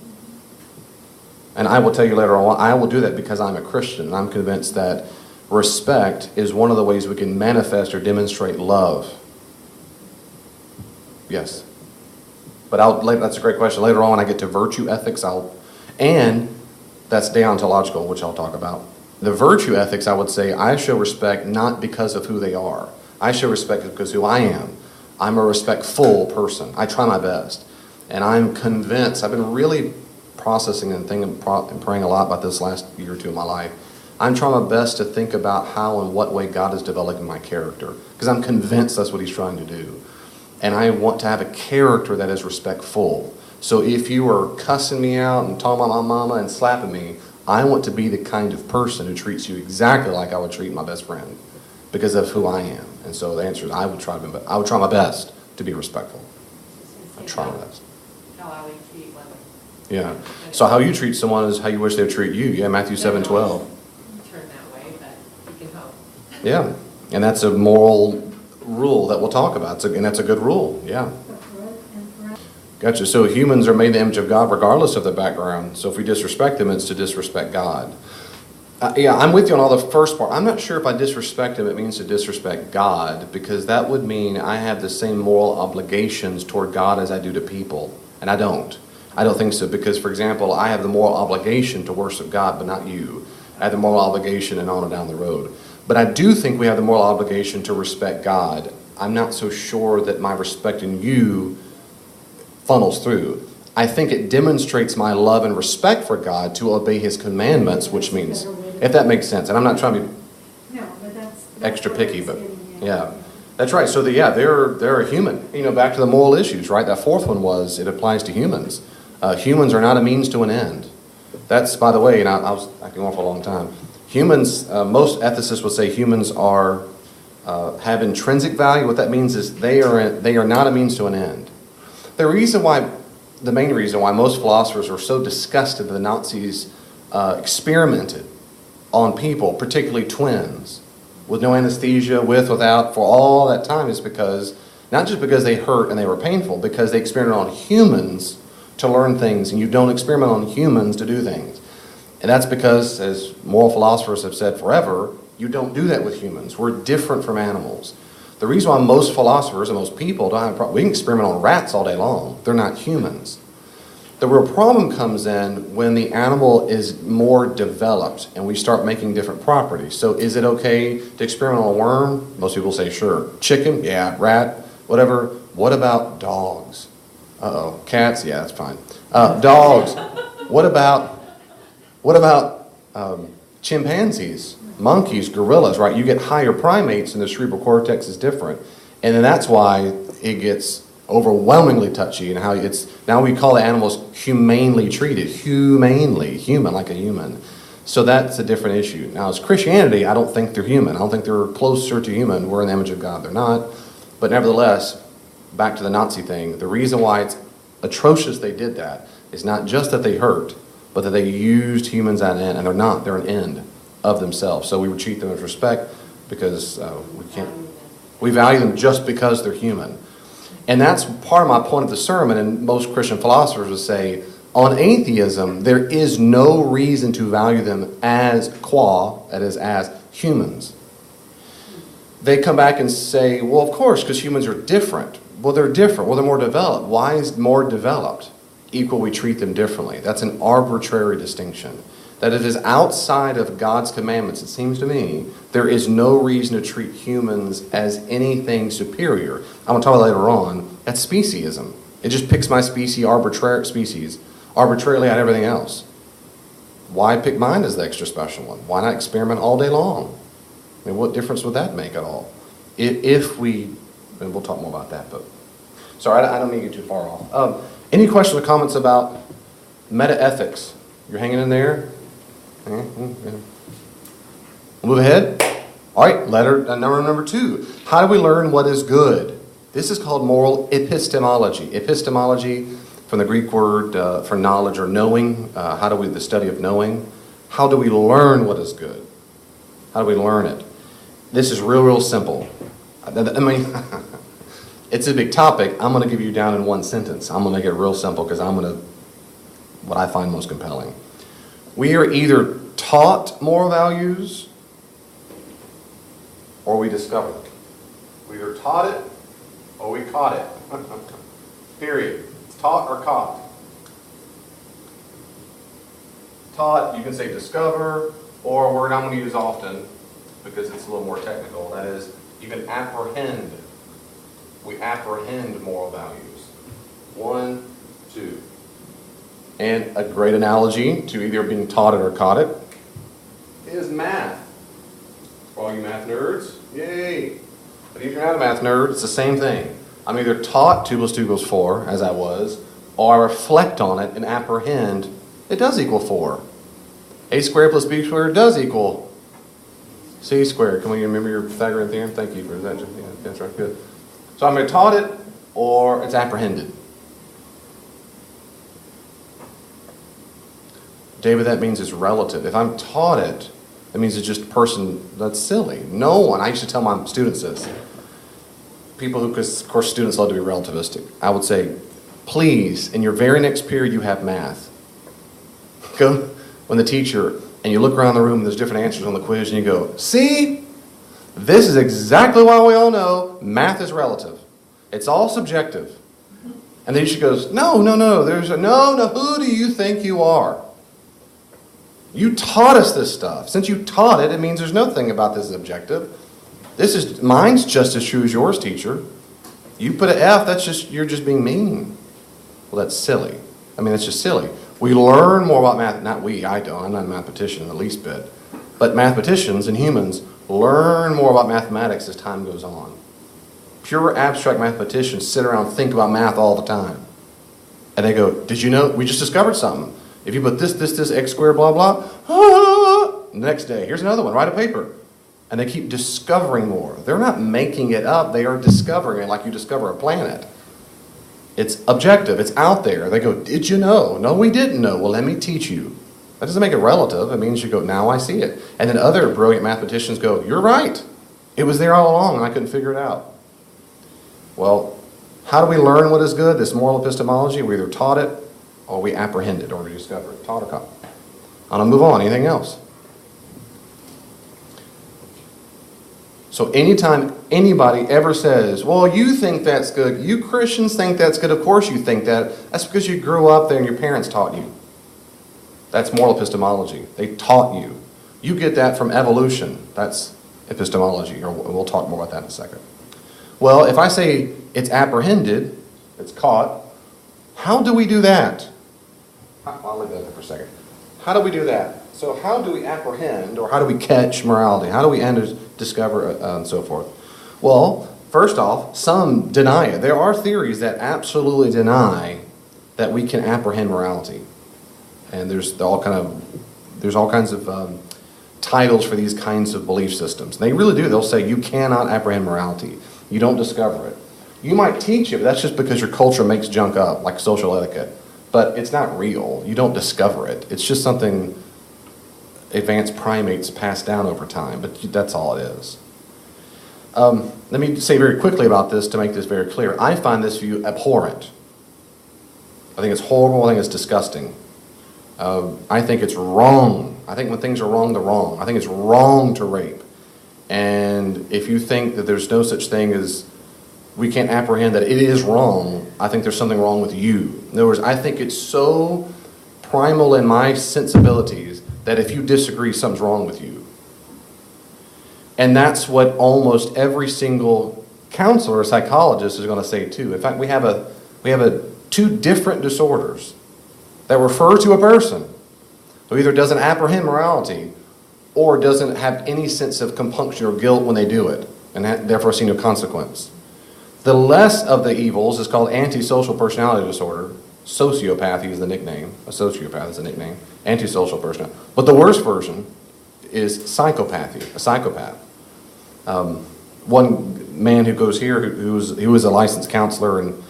And I will tell you later on, I will do that because I'm a Christian. I'm convinced that respect is one of the ways we can manifest or demonstrate love. Yes. But that's a great question. Later on, when I get to virtue ethics, and that's deontological, which I'll talk about. The virtue ethics, I would say, I show respect not because of who they are. I show respect because of who I am. I'm a respectful person. I try my best. And I'm convinced, I've been really processing and thinking and praying a lot about this last year or two of my life. I'm trying my best to think about how and what way God is developing my character, because I'm convinced that's what he's trying to do. And I want to have a character that is respectful. So if you are cussing me out and talking about my mama and slapping me, I want to be the kind of person who treats you exactly like I would treat my best friend because of who I am. And so the answer is I would try my best to be respectful. I try my best. How I would treat one. Yeah. So how you treat someone is how you wish they would treat you. Yeah, Matthew 7:12. Turn that way, but you can hope. Yeah. And that's a moral rule that we'll talk about. And that's a good rule. Yeah. Gotcha. So humans are made in the image of God regardless of their background. So if we disrespect them, it's to disrespect God. Yeah, I'm with you on all the first part. I'm not sure if by disrespect him it means to disrespect God, because that would mean I have the same moral obligations toward God as I do to people. And I don't. I don't think so, because, for example, I have the moral obligation to worship God, but not you. I have the moral obligation and on and down the road. But I do think we have the moral obligation to respect God. I'm not so sure that my respecting you funnels through. I think it demonstrates my love and respect for God to obey his commandments, which means, if that makes sense, and I'm not trying to be No, but that's extra what picky, it's but getting at. yeah. That's right. So they're a human. You know, back to the moral issues, right? That fourth one was, it applies to humans. Humans are not a means to an end. That's, by the way, and I can go on for a long time. Humans, most ethicists would say humans have intrinsic value. What that means is they are not a means to an end. The main reason why most philosophers are so disgusted that the Nazis experimented on people, particularly twins, with no anesthesia, without, for all that time, is because, not just because they hurt and they were painful, because they experimented on humans to learn things, and you don't experiment on humans to do things. And that's because, as moral philosophers have said forever, you don't do that with humans. We're different from animals. The reason why most philosophers and most people don't have a problem, we can experiment on rats all day long. They're not humans. The real problem comes in when the animal is more developed and we start making different properties. So is it okay to experiment on a worm? Most people say sure. Chicken? Yeah. Rat? Whatever. What about dogs? Uh-oh. Cats? Yeah, that's fine. Dogs. What about chimpanzees, monkeys, gorillas, right? You get higher primates and the cerebral cortex is different. And then that's why it gets overwhelmingly touchy, and how now we call the animals humanely treated, human, like a human. So that's a different issue. Now, as Christianity, I don't think they're human. I don't think they're closer to human. We're in the image of God. They're not. But nevertheless, back to the Nazi thing, the reason why it's atrocious they did that is not just that they hurt, but that they used humans at an end, and they're not. They're an end of themselves. So we would treat them with respect because we value them just because they're human. And that's part of my point of the sermon, and most Christian philosophers would say, on atheism, there is no reason to value them as that is, as humans. They come back and say, well, of course, because humans are different. Well, they're different. Well, they're more developed. Why is more developed equal we treat them differently? That's an arbitrary distinction. That it is outside of God's commandments, it seems to me, there is no reason to treat humans as anything superior. I'm going to talk about later on. That's speciesism. It just picks my species arbitrarily out of everything else. Why pick mine as the extra special one? Why not experiment all day long? I mean, what difference would that make at all? And we'll talk more about that, but sorry, I don't mean to get too far off. Any questions or comments about meta-ethics? You're hanging in there? We'll move ahead. All right, number 2. How do we learn what is good? This is called moral epistemology. Epistemology, from the Greek word for knowledge or knowing. The study of knowing. How do we learn what is good? How do we learn it? This is real simple. I mean, it's a big topic. I'm going to give you down in one sentence. I'm going to make it real simple because what I find most compelling. We are either taught moral values or we discover them. We either taught it or we caught it. Period. It's taught or caught. Taught, you can say discover, or a word I'm going to use often because it's a little more technical. That is, you can apprehend. We apprehend moral values. 1, 2. And a great analogy to either being taught it or caught it is math. For all you math nerds, yay! But if you're not a math nerd, it's the same thing. I'm either taught 2 + 2 = 4, as I was, or I reflect on it and apprehend it does equal 4. A squared plus b squared does equal c squared. Can we remember your Pythagorean theorem? Thank you for that. Yeah, that's right, good. So I'm either taught it or it's apprehended. David, that means it's relative. If I'm taught it, that means it's just a person that's silly. No one, I used to tell my students this. People who, because of course students love to be relativistic. I would say, please, in your very next period you have math. Go when the teacher, and you look around the room and there's different answers on the quiz and you go, see, this is exactly why we all know math is relative. It's all subjective. And the teacher goes, no, who do you think you are? You taught us this stuff. Since you taught it, it means there's nothing about this is objective. Mine's just as true as yours, teacher. You put an F, you're just being mean. Well, that's silly. I mean, it's just silly. We learn more about math, not we, I don't, I'm not a mathematician in the least bit. But mathematicians and humans learn more about mathematics as time goes on. Pure abstract mathematicians sit around and think about math all the time. And they go, did you know, we just discovered something. If you put this, x squared, blah, blah, next day, here's another one, write a paper. And they keep discovering more. They're not making it up, they are discovering it like you discover a planet. It's objective, it's out there. They go, did you know? No, we didn't know. Well, let me teach you. That doesn't make it relative, it means you go, now I see it. And then other brilliant mathematicians go, you're right. It was there all along and I couldn't figure it out. Well, how do we learn what is good? This moral epistemology, we either taught it or we apprehend it or we discover it. Taught or caught. I'm going to move on. Anything else? So anytime anybody ever says, well, you think that's good, you Christians think that's good, of course you think that, that's because you grew up there and your parents taught you. That's moral epistemology. They taught you. You get that from evolution. That's epistemology, or we'll talk more about that in a second. Well, if I say it's apprehended, it's caught, how do we do that? I'll leave that there for a second. How do we do that? So how do we apprehend, or how do we catch morality? How do we discover and so forth? Well, first off, some deny it. There are theories that absolutely deny that we can apprehend morality. And there's all kinds of titles for these kinds of belief systems. They really do. They'll say you cannot apprehend morality. You don't discover it. You might teach it, but that's just because your culture makes junk up, like social etiquette. But it's not real. You don't discover it. It's just something advanced primates pass down over time, but that's all it is. Let me say very quickly about this to make this very clear. I find this view abhorrent. I think it's horrible. I think it's disgusting. I think it's wrong. I think when things are wrong, they're wrong. I think it's wrong to rape. And if you think that there's no such thing as we can't apprehend that it is wrong, I think there's something wrong with you. In other words, I think it's so primal in my sensibilities that if you disagree, something's wrong with you. And that's what almost every single counselor or psychologist is going to say too. In fact, we have two different disorders that refer to a person who either doesn't apprehend morality or doesn't have any sense of compunction or guilt when they do it, and therefore see no consequence. The less of the evils is called antisocial personality disorder, Sociopathy is the nickname. A sociopath is a nickname. Antisocial person. But the worst version is psychopathy, a psychopath. One man who goes here, who was a licensed counselor, and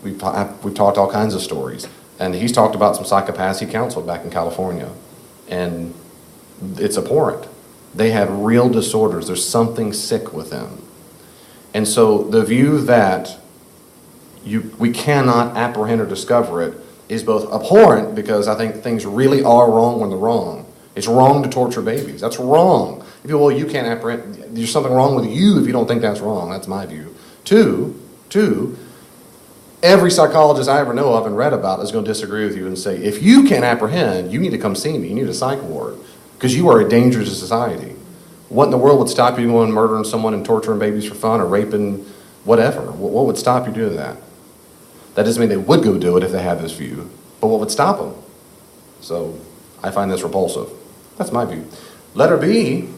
we've talked all kinds of stories. And he's talked about some psychopaths he counseled back in California. And it's abhorrent. They have real disorders. There's something sick with them. And so the view that we cannot apprehend or discover it is both abhorrent, because I think things really are wrong when they're wrong. It's wrong to torture babies. That's wrong. If you, well, you can't apprehend, there's something wrong with you if you don't think that's wrong. That's my view. Two, every psychologist I ever know of and read about is going to disagree with you and say, if you can't apprehend, you need to come see me. You need a psych ward, because you are a danger to society. What in the world would stop you from going murdering someone and torturing babies for fun, or raping whatever? What would stop you doing that? That doesn't mean they would go do it if they have this view, but what would stop them? So I find this repulsive. That's my view. Letter B,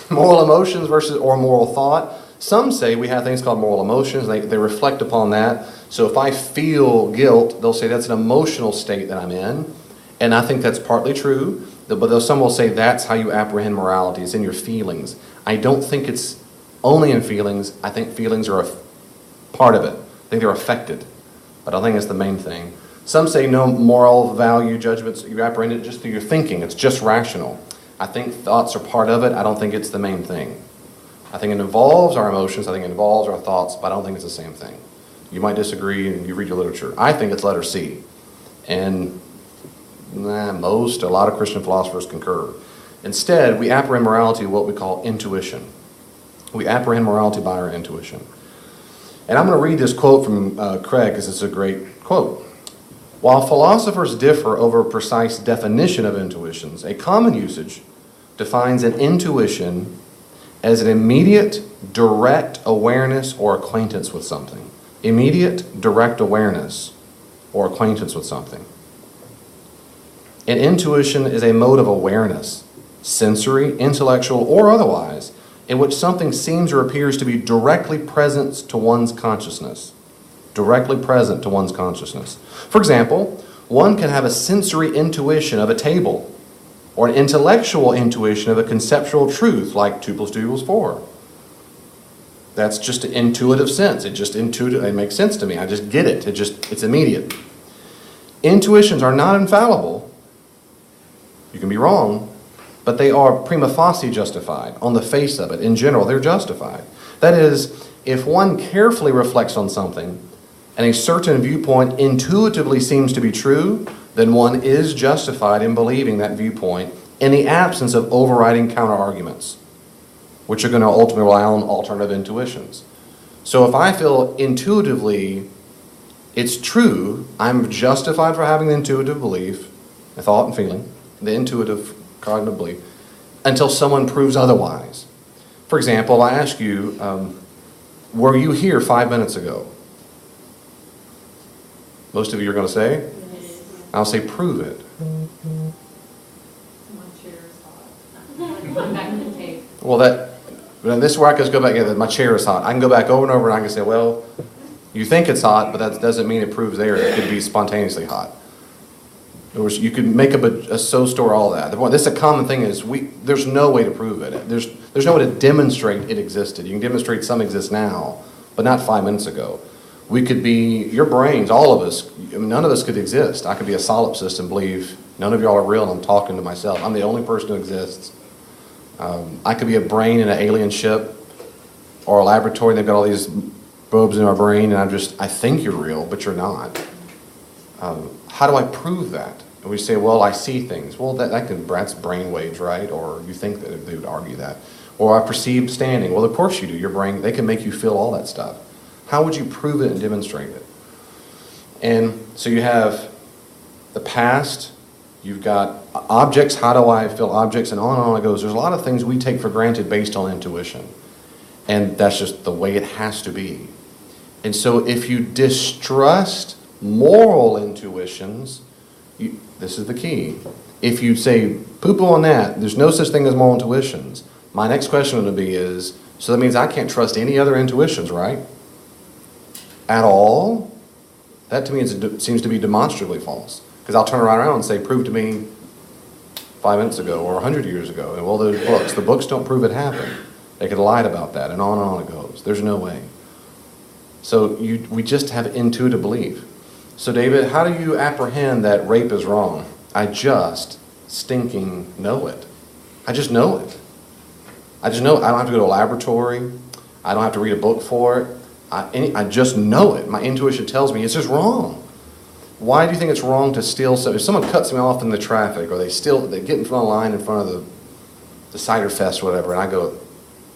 moral emotions versus or moral thought. Some say we have things called moral emotions. They reflect upon that. So if I feel guilt, they'll say that's an emotional state that I'm in. And I think that's partly true. But some will say that's how you apprehend morality. It's in your feelings. I don't think it's only in feelings. I think feelings are a part of it. I think they're affected. But I think it's the main thing. Some say no moral value judgments. You apprehend it just through your thinking. It's just rational. I think thoughts are part of it. I don't think it's the main thing. I think it involves our emotions. I think it involves our thoughts, but I don't think it's the same thing. You might disagree and you read your literature. I think it's letter C. And a lot of Christian philosophers concur. Instead, we apprehend morality what we call intuition. We apprehend morality by our intuition. And I'm going to read this quote from Craig, because it's a great quote. While philosophers differ over a precise definition of intuitions, a common usage defines an intuition as an immediate, direct awareness or acquaintance with something. Immediate, direct awareness or acquaintance with something. An intuition is a mode of awareness, sensory, intellectual, or otherwise, in which something seems or appears to be directly present to one's consciousness. Directly present to one's consciousness. For example, one can have a sensory intuition of a table, or an intellectual intuition of a conceptual truth, like 2 + 2 = 4. That's just an intuitive sense. It makes sense to me. I just get it. It's immediate. Intuitions are not infallible. You can be wrong, but they are prima facie justified. On the face of it, in general, they're justified. That is, if one carefully reflects on something, and a certain viewpoint intuitively seems to be true, then one is justified in believing that viewpoint in the absence of overriding counter-arguments, which are going to ultimately rely on alternative intuitions. So if I feel intuitively it's true, I'm justified for having the intuitive belief, the thought and feeling, the intuitive cognitive belief, until someone proves otherwise. For example, I ask you, were you here 5 minutes ago? Most of you are going to say? I'll say, prove it. My chair is hot. Back to the tape. Well, this is where I can go back, yeah, my chair is hot. I can go back over and over and I can say, well, you think it's hot, but that doesn't mean it proves there. It could be spontaneously hot. In other words, you could make up a store all that. This is a common thing is there's no way to prove it. There's no way to demonstrate it existed. You can demonstrate some exist now, but not 5 minutes ago. We could be, your brains, all of us, none of us could exist. I could be a solipsist and believe none of y'all are real and I'm talking to myself. I'm the only person who exists. I could be a brain in an alien ship or a laboratory. They've got all these probes in our brain and I think you're real, but you're not. How do I prove that? And we say, well, I see things. Well, that's brain waves, right? Or you think that they would argue that. Or I perceive standing. Well, of course you do. Your brain, they can make you feel all that stuff. How would you prove it and demonstrate it? And so you have the past, you've got objects, how do I feel objects, and on it goes. There's a lot of things we take for granted based on intuition. And that's just the way it has to be. And so if you distrust moral intuitions, this is the key. If you say, poo-poo on that, there's no such thing as moral intuitions, my next question going to be is, so that means I can't trust any other intuitions, right? At all? That to me seems to be demonstrably false. Because I'll turn around and say, prove to me 5 minutes ago or 100 years ago. And well, those books, the books don't prove it happened. They could have lied about that, and on it goes. There's no way. So we just have intuitive belief. So David, how do you apprehend that rape is wrong? I just stinking know it. I just know it. I just know it. I don't have to go to a laboratory. I don't have to read a book for it. I just know it. My intuition tells me it's just wrong. Why do you think it's wrong to steal something? If someone cuts me off in the traffic, or they get in front of the line in front of the cider fest or whatever, and I go,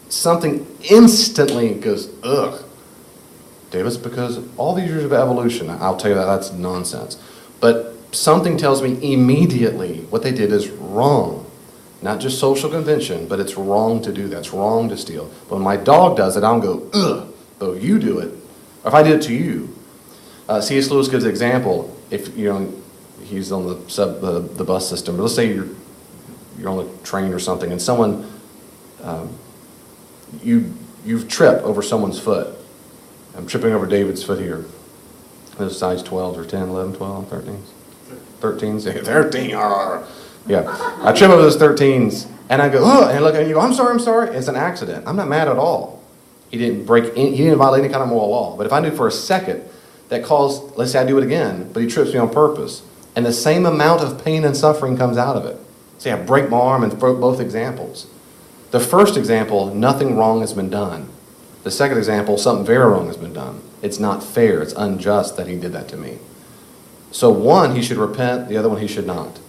something instantly goes, ugh. David, it's because all these years of evolution, I'll tell you that's nonsense. But something tells me immediately what they did is wrong. Not just social convention, but it's wrong to do that. It's wrong to steal. But when my dog does it, I'll go, ugh. But if you do it, or if I did it to you, C.S. Lewis gives an example. If he's on the bus system, but let's say you're on the train or something, and someone you've tripped over someone's foot. I'm tripping over David's foot here. Those size 12s or 10, 11, 12, 13s. 13s, 13. Yeah, I trip over those 13s, and I go, oh, and look at you. I'm sorry. It's an accident. I'm not mad at all. He didn't violate any kind of moral law. But if I knew for a second that caused, let's say I do it again, but he trips me on purpose, and the same amount of pain and suffering comes out of it. Say I break my arm and both examples. The first example, nothing wrong has been done. The second example, something very wrong has been done. It's not fair. It's unjust that he did that to me. So one, he should repent. The other one, he should not.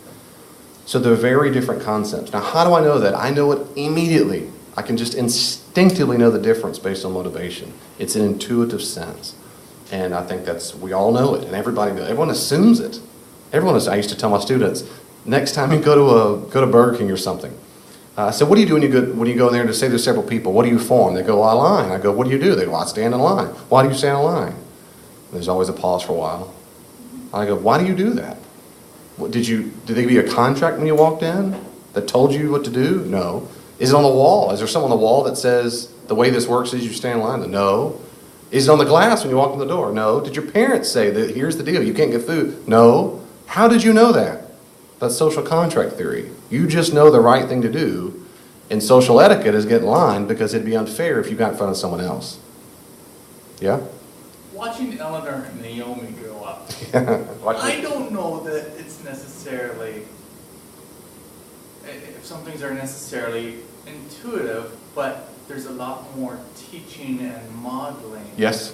So they're very different concepts. Now, how do I know that? I know it immediately. I can just instinctively know the difference based on motivation. It's an intuitive sense. And I think we all know it, and everybody knows. Everyone assumes it. I used to tell my students, next time you go to Burger King or something, I said, what do you do when you go in there to say there's several people? What do you form? They go, I line. I go, what do you do? They go, I stand in line. Why do you stand in line? There's always a pause for a while. I go, why do you do that? Did they give you a contract when you walked in that told you what to do? No. Is it on the wall? Is there something on the wall that says the way this works is you stand in line? No. Is it on the glass when you walk in the door? No. Did your parents say that here's the deal, you can't get food? No. How did you know that? That's social contract theory. You just know the right thing to do, and social etiquette is get in line because it'd be unfair if you got in front of someone else. Yeah? Watching Eleanor and Naomi grow up, Watch I me. don't know that it's necessarily, if some things are necessarily intuitive, but there's a lot more teaching and modeling Yes.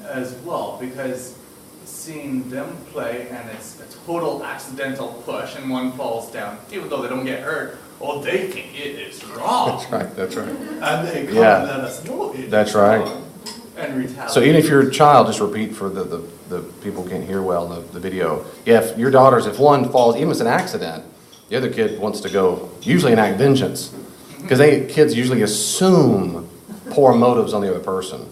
as well, because seeing them play and it's a total accidental push and one falls down, even though they don't get hurt, well, they think it is wrong. That's right. And they come Yeah. and let us know it That's is right. wrong and retaliate. So even if you're a child, just repeat for the people who can't hear well the video. Yeah, if your daughters, if one falls, even if it's an accident, the other kid wants to go, usually enact vengeance. Because kids usually assume poor motives on the other person.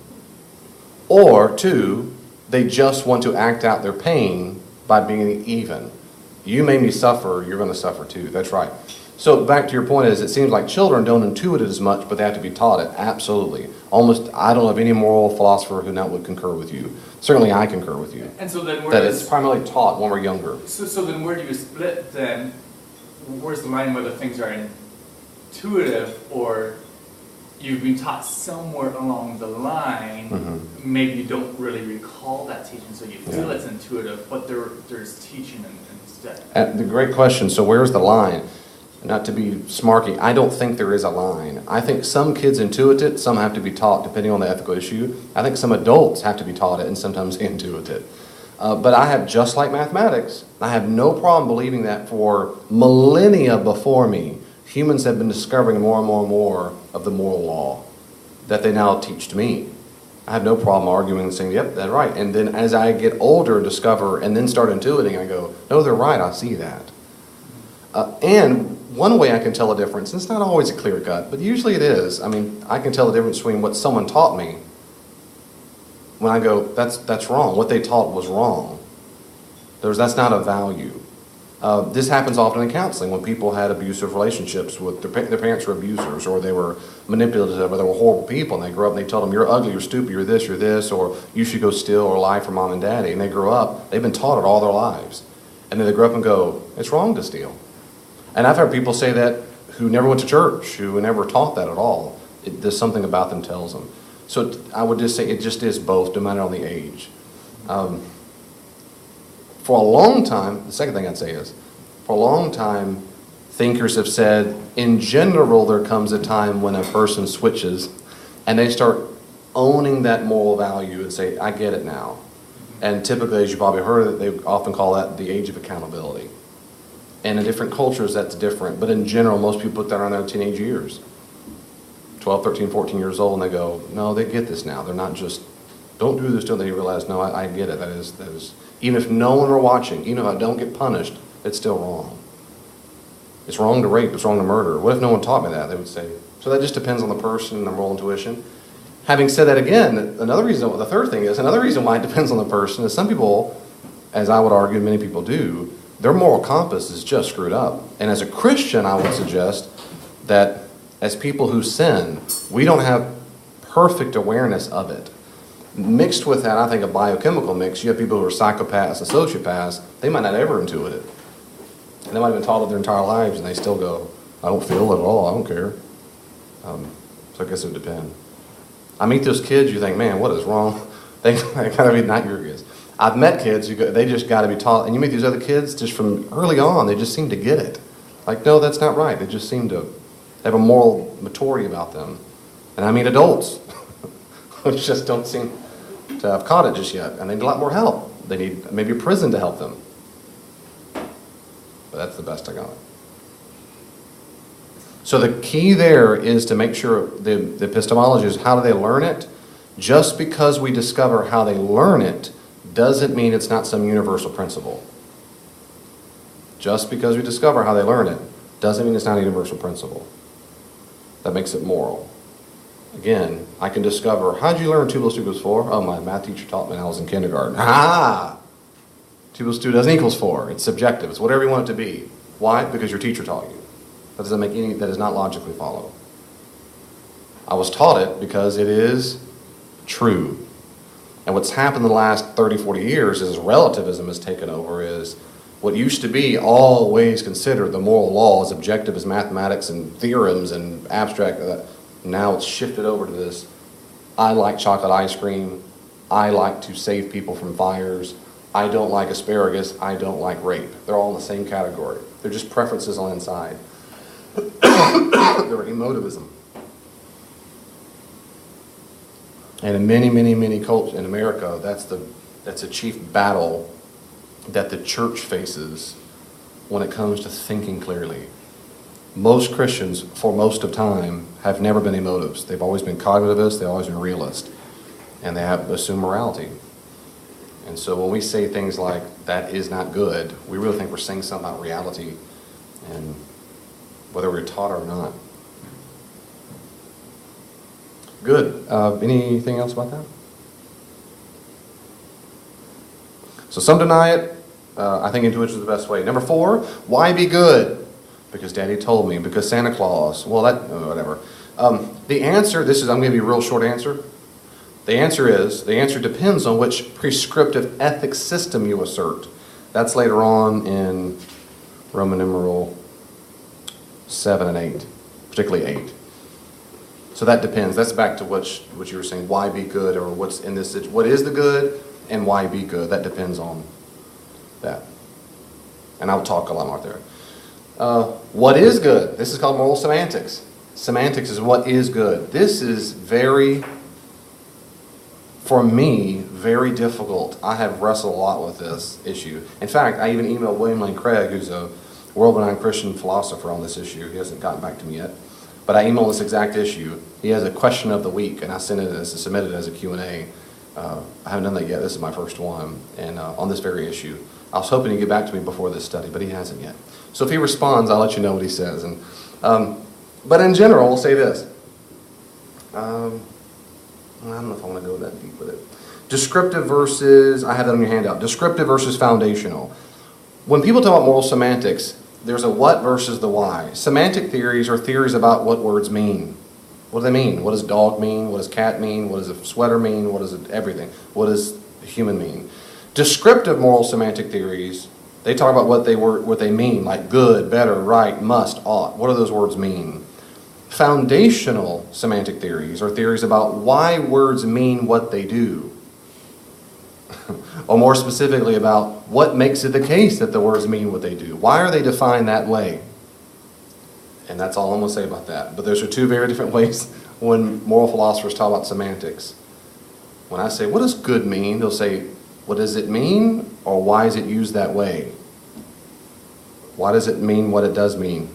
Or two, they just want to act out their pain by being even. You made me suffer, you're going to suffer too. That's right. So back to your point is, it seems like children don't intuit it as much, but they have to be taught it. Absolutely. Almost, I don't know of any moral philosopher who now would concur with you. Certainly I concur with you. And so then That it's primarily taught when we're younger. So then where do you split then? Where's the line whether things are intuitive or you've been taught somewhere along the line, maybe you don't really recall that teaching, so you feel it's intuitive, but there's teaching instead. The great question, so where's the line? Not to be smarky, I don't think there is a line. I think some kids intuit it, some have to be taught depending on the ethical issue. I think some adults have to be taught it and sometimes they intuit it. But I have, just like mathematics, I have no problem believing that for millennia before me, humans have been discovering more and more and more of the moral law that they now teach to me. I have no problem arguing and saying, yep, that's right. And then as I get older, discover, and then start intuiting, I go, no, they're right, I see that. And one way I can tell a difference, and it's not always a clear cut, but usually it is. I mean, I can tell the difference between what someone taught me when I go, that's wrong. What they taught was wrong. That's not a value. This happens often in counseling when people had abusive relationships with their parents were abusers, or they were manipulative, or they were horrible people, and they grew up and they told them, you're ugly, you're stupid, you're this, or you should go steal or lie for mom and daddy. And they grow up, they've been taught it all their lives. And then they grow up and go, it's wrong to steal. And I've heard people say that who never went to church, who never taught that at all. There's something about them tells them. So I would just say it just is both, no matter on the age. For a long time, the second thing I'd say is, for a long time, thinkers have said, in general, there comes a time when a person switches and they start owning that moral value and say, I get it now. And typically, as you probably heard, they often call that the age of accountability. And in different cultures, that's different. But in general, most people put that around their teenage years. 12, 13, 14 years old, and they go, no, they get this now. They're not just, don't do this till they realize, no, I get it. That is, even if no one were watching, even if I don't get punished, it's still wrong. It's wrong to rape, it's wrong to murder. What if no one taught me that? They would say. So that just depends on the person and their moral intuition. Having said that again, the third thing is, another reason why it depends on the person is some people, as I would argue, many people do, their moral compass is just screwed up. And as a Christian, I would suggest that as people who sin, we don't have perfect awareness of it. Mixed with that, I think a biochemical mix, you have people who are psychopaths and sociopaths, they might not ever intuit it. And they might have been taught it their entire lives and they still go, I don't feel it at all, I don't care. So I guess it would depend. I meet those kids, you think, man, what is wrong? They gotta be, not your kids. I've met kids, they just gotta be taught, and you meet these other kids just from early on, they just seem to get it. Like, no, that's not right. They just seem to have a moral maturity about them. And I mean adults, which just don't seem to have caught it just yet, and they need a lot more help. They need maybe a prison to help them. But that's the best I got. So the key there is to make sure the epistemology is how do they learn it? Just because we discover how they learn it doesn't mean it's not some universal principle. Just because we discover how they learn it doesn't mean it's not a universal principle. That makes it moral. Again, I can discover, how'd you learn 2 plus 2 equals 4? Oh, my math teacher taught me when I was in kindergarten. Ah! 2 plus 2 doesn't equals 4. It's subjective. It's whatever you want it to be. Why? Because your teacher taught you. That does not logically follow. I was taught it because it is true. And what's happened in the last 30, 40 years is relativism has taken over, is what used to be always considered the moral law as objective as mathematics and theorems and abstract. Now it's shifted over to this, I like chocolate ice cream, I like to save people from fires, I don't like asparagus, I don't like rape. They're all in the same category. They're just preferences on the inside. They're emotivism. And in many, many, many cultures in America, that's a chief battle that the church faces when it comes to thinking clearly. Most Christians, for most of time, have never been emotives. They've always been cognitivists, they've always been realist. And they have assumed morality. And so when we say things like, that is not good, we really think we're saying something about reality and whether we're taught or not. Good. Anything else about that? So some deny it. I think intuition is the best way. Number 4, why be good? Because Daddy told me. Because Santa Claus. Well, whatever. The answer, I'm going to give you a real short answer. The answer depends on which prescriptive ethics system you assert. That's later on in Roman numeral 7 and 8, particularly 8. So that depends. That's back to what you were saying. Why be good, or what's in this? What is the good, and why be good? That depends on that. And I'll talk a lot more there. What is good? This is called moral semantics. Semantics is what is good. This is for me, very difficult. I have wrestled a lot with this issue. In fact, I even emailed William Lane Craig, who's a world-renowned Christian philosopher on this issue. He hasn't gotten back to me yet. But I emailed this exact issue. He has a question of the week, and I submitted it as a Q&A. I haven't done that yet. This is my first one, and on this very issue. I was hoping he'd get back to me before this study, but he hasn't yet. So if he responds, I'll let you know what he says. But in general, we'll say this. I don't know if I want to go that deep with it. Descriptive versus, I have that on your handout. Descriptive versus foundational. When people talk about moral semantics, there's a what versus the why. Semantic theories are theories about what words mean. What do they mean? What does dog mean? What does cat mean? What does a sweater mean? What does everything? What does human mean? Descriptive moral semantic theories, they talk about what they mean, like good, better, right, must, ought. What do those words mean? Foundational semantic theories are theories about why words mean what they do. Or more specifically about what makes it the case that the words mean what they do. Why are they defined that way? And that's all I'm going to say about that. But those are two very different ways when moral philosophers talk about semantics. When I say, what does good mean? They'll say, what does it mean, or why is it used that way? Why does it mean what it does mean?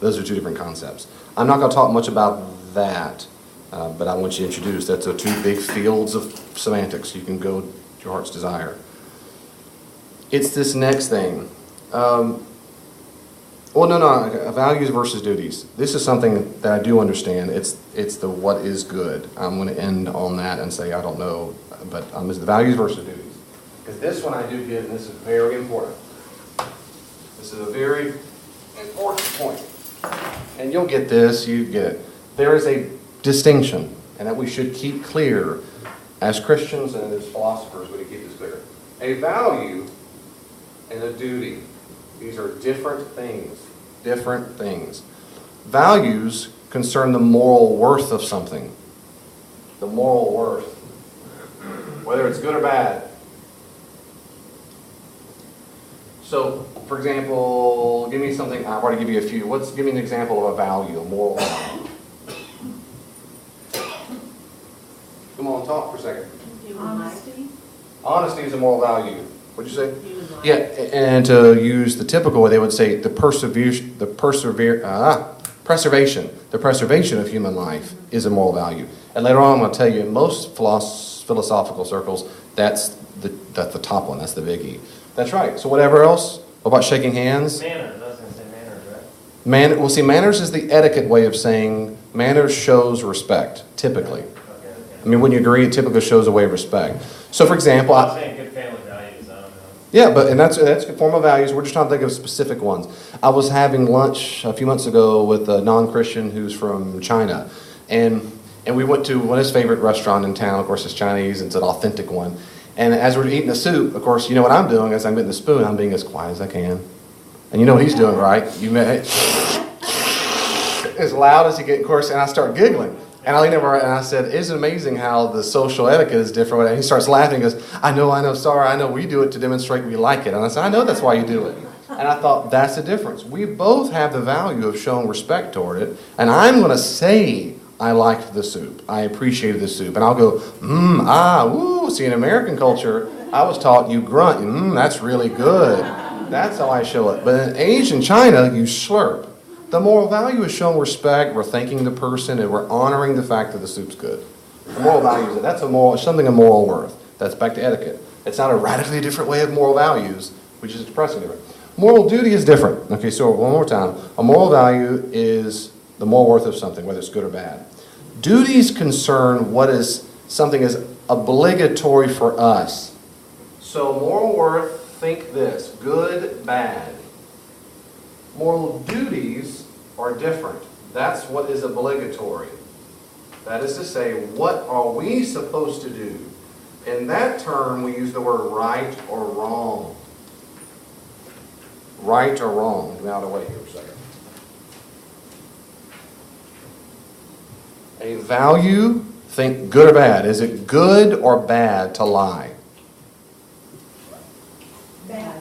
Those are two different concepts. I'm not going to talk much about that, but I want you to introduce. That's the two big fields of semantics. You can go to your heart's desire. It's this next thing. Values versus duties. This is something that I do understand. It's the what is good. I'm going to end on that and say I don't know, but it's the values versus duties. Because this one I do get, and this is very important. This is a very important point. And you'll get this, you get it. There is a distinction, and that we should keep clear as Christians and as philosophers, we need to keep this clear. A value and a duty. These are different things. Different things. Values concern the moral worth of something. The moral worth. Whether it's good or bad. So, for example, give me something. I've already given you a few. Give me an example of a value, a moral value. Come on, talk for a second. Honesty. Honesty is a moral value. What'd you say? Yeah, and to use the typical way, they would say the preservation of human life is a moral value. And later on, I'm going to tell you, in most philosophical circles, that's the top one. That's the biggie. That's right. So whatever else? What about shaking hands? Manners. I was going to say manners, right? Manners is the etiquette way of saying manners shows respect, typically. I mean, wouldn't you agree? It typically shows a way of respect. So, for example, I'm saying good family values. I don't know. Yeah, and that's a form of values. We're just trying to think of specific ones. I was having lunch a few months ago with a non-Christian who's from China, and we went to one of his favorite restaurants in town. Of course, it's Chinese. It's an authentic one. And as we're eating the soup, of course, you know what I'm doing as I'm getting the spoon. I'm being as quiet as I can. And you know what he's doing, right? As loud as he gets, of course, and I start giggling. And I leaned over and I said, isn't it amazing how the social etiquette is different? And he starts laughing and goes, I know, sorry, I know we do it to demonstrate we like it. And I said, I know that's why you do it. And I thought, that's the difference. We both have the value of showing respect toward it. And I'm going to say I liked the soup. I appreciated the soup. And I'll go, woo. See, in American culture, I was taught you grunt, that's really good. That's how I show it. But in Asian China, you slurp. The moral value is showing respect. We're thanking the person, and we're honoring the fact that the soup's good. The moral value is something of moral worth. That's back to etiquette. It's not a radically different way of moral values, which is expressing different. Moral duty is different. Okay, so one more time. A moral value is the moral worth of something, whether it's good or bad. Duties concern what is something is obligatory for us. So moral worth, think this: good, bad. Moral duties are different. That's what is obligatory. That is to say, what are we supposed to do? In that term, we use the word right or wrong. Right or wrong. Get me out of the way here for a second. A value, think good or bad. Is it good or bad to lie? Bad.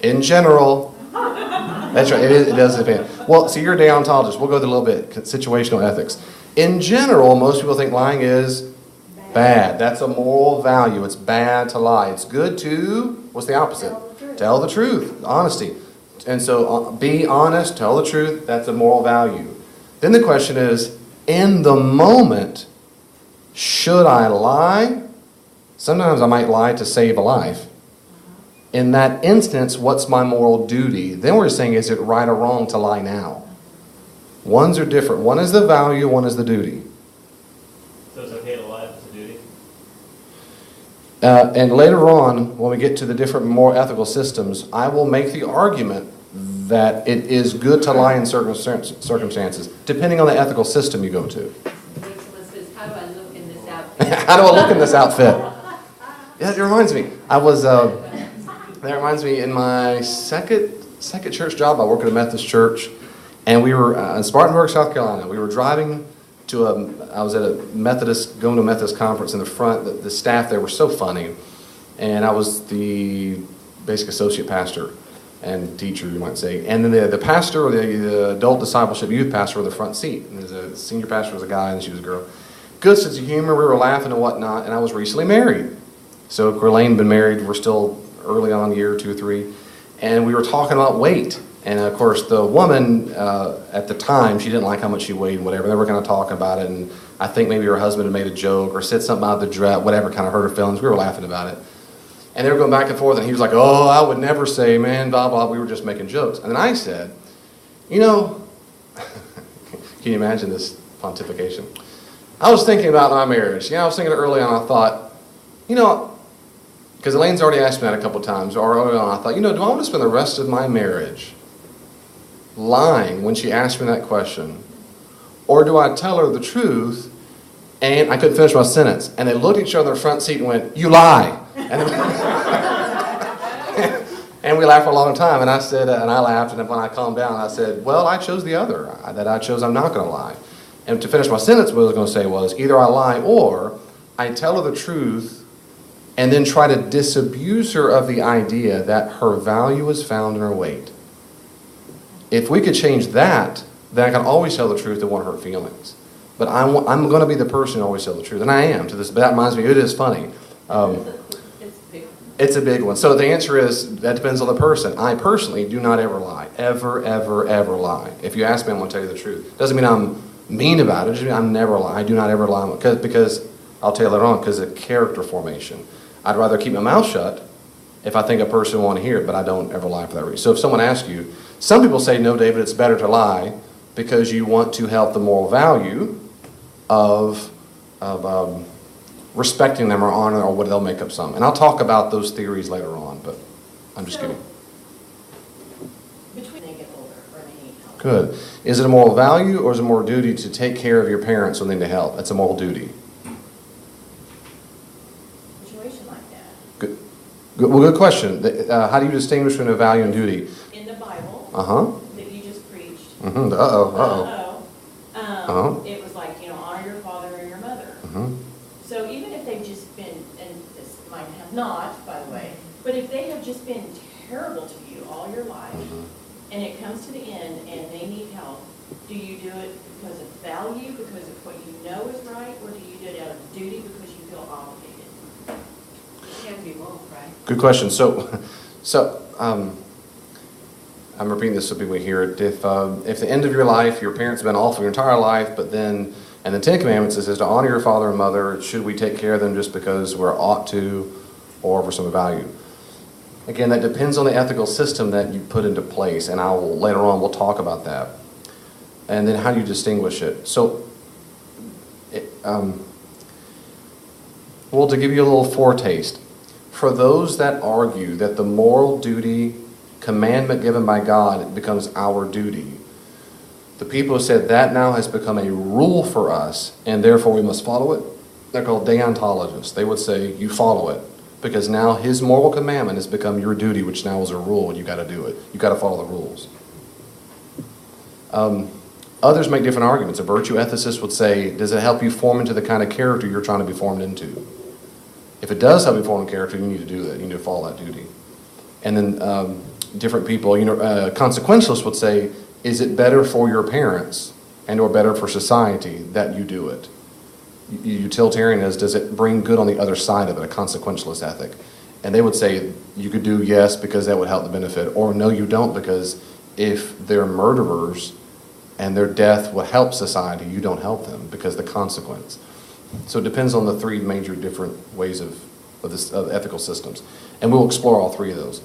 In general. That's right, it does depend. Well, see, you're a deontologist. We'll go there a little bit. Situational ethics. In general, most people think lying is bad. That's a moral value. It's bad to lie. It's good to, what's the opposite? Tell the truth. Honesty. And so be honest, tell the truth. That's a moral value. Then the question is, in the moment, should I lie? Sometimes I might lie to save a life. In that instance, what's my moral duty? Then we're saying, is it right or wrong to lie now? Ones are different. One is the value, one is the duty. So it's okay to lie if it's a duty? And later on, when we get to the different more ethical systems, I will make the argument that it is good to lie in certain circumstances, depending on the ethical system you go to. Rachel says, how do I look in this outfit? How do I look in this outfit? Yeah, it reminds me. That reminds me, in my second church job, I worked at a Methodist church, and we were in Spartanburg, South Carolina. We were driving to I was at going to a Methodist conference in the front. The staff there were so funny, and I was the basic associate pastor and teacher, you might say. And then the pastor, or the adult discipleship youth pastor, were the front seat. And the senior pastor was a guy, and she was a girl. Good sense of humor. We were laughing and whatnot, and I was recently married. So Corlaine had been married. We're still early on, year 2 or 3, and we were talking about weight. And of course, the woman at the time, she didn't like how much she weighed and whatever. They were kind of talking about it, and I think maybe her husband had made a joke or said something about the dress, whatever, kind of hurt her feelings. We were laughing about it. And they were going back and forth, and he was like, oh, I would never say, man, blah, blah. We were just making jokes. And then I said, you know, can you imagine this pontification? I was thinking about my marriage. I was thinking early on, I thought, you know, because Elaine's already asked me that a couple times, or early on, I thought, you know, do I want to spend the rest of my marriage lying when she asked me that question? Or do I tell her the truth? And I couldn't finish my sentence. And they looked at each other in the front seat and went, you lie. And we laughed for a long time. And I said, and I laughed. And then when I calmed down, I said, well, I chose the other. I chose I'm not going to lie. And to finish my sentence, what I was going to say was, either I lie or I tell her the truth and then try to disabuse her of the idea that her value is found in her weight. If we could change that, then I can always tell the truth that won't hurt feelings. But I'm going to be the person who always tell the truth, and I am. To this, but that reminds me, it is funny. It's a big one. So the answer is, that depends on the person. I personally do not ever lie. Ever, ever, ever lie. If you ask me, I'm going to tell you the truth. Doesn't mean I'm mean about it. It just means I'm never lie. I do not ever lie. Because I'll tell you later on, because of character formation. I'd rather keep my mouth shut if I think a person will want to hear it, but I don't ever lie for that reason. So if someone asks you, some people say, no, David, it's better to lie because you want to help the moral value of respecting them or honor, or what they'll make up some. And I'll talk about those theories later on, but I'm just kidding. Between they get older or they need help. Good. Is it a moral value or is it a moral duty to take care of your parents when they need help? That's a moral duty. Situation like that. Good. Good question. How do you distinguish between a value and duty? In the Bible. Uh-huh. That you just preached. Mm-hmm. Uh-oh. It was like, honor your father and your mother. Mm-hmm. So even if they've just been, and this might have not, by the way, but if they have just been terrible to you all your life, and it comes to the end and they need help, do you do it because of value, because of what you know is right, or do you do it out of duty because you feel obligated? It can be both, right? Good question. So I'm repeating this so people hear it. If the end of your life, your parents have been awful your entire life, but then, and the Ten Commandments says to honor your father and mother, should we take care of them just because we're ought to, or for some value? Again, that depends on the ethical system that you put into place, and later on we'll talk about that. And then how do you distinguish it? So, well, to give you a little foretaste, for those that argue that the moral duty commandment given by God becomes our duty, the people who said that now has become a rule for us and therefore we must follow it, they're called deontologists. They would say you follow it because now his moral commandment has become your duty, which now is a rule and you got to do it. You got to follow the rules. Others make different arguments. A virtue ethicist would say, does it help you form into the kind of character you're trying to be formed into? If it does help you form a character, you need to do that. You need to follow that duty. And then different people, consequentialists would say, is it better for your parents and or better for society that you do it? Utilitarian is, does it bring good on the other side of it, a consequentialist ethic? And they would say, you could do yes because that would help the benefit, or no, you don't, because if they're murderers and their death will help society, you don't help them because the consequence. So it depends on the three major different ways of ethical systems. And we'll explore all three of those.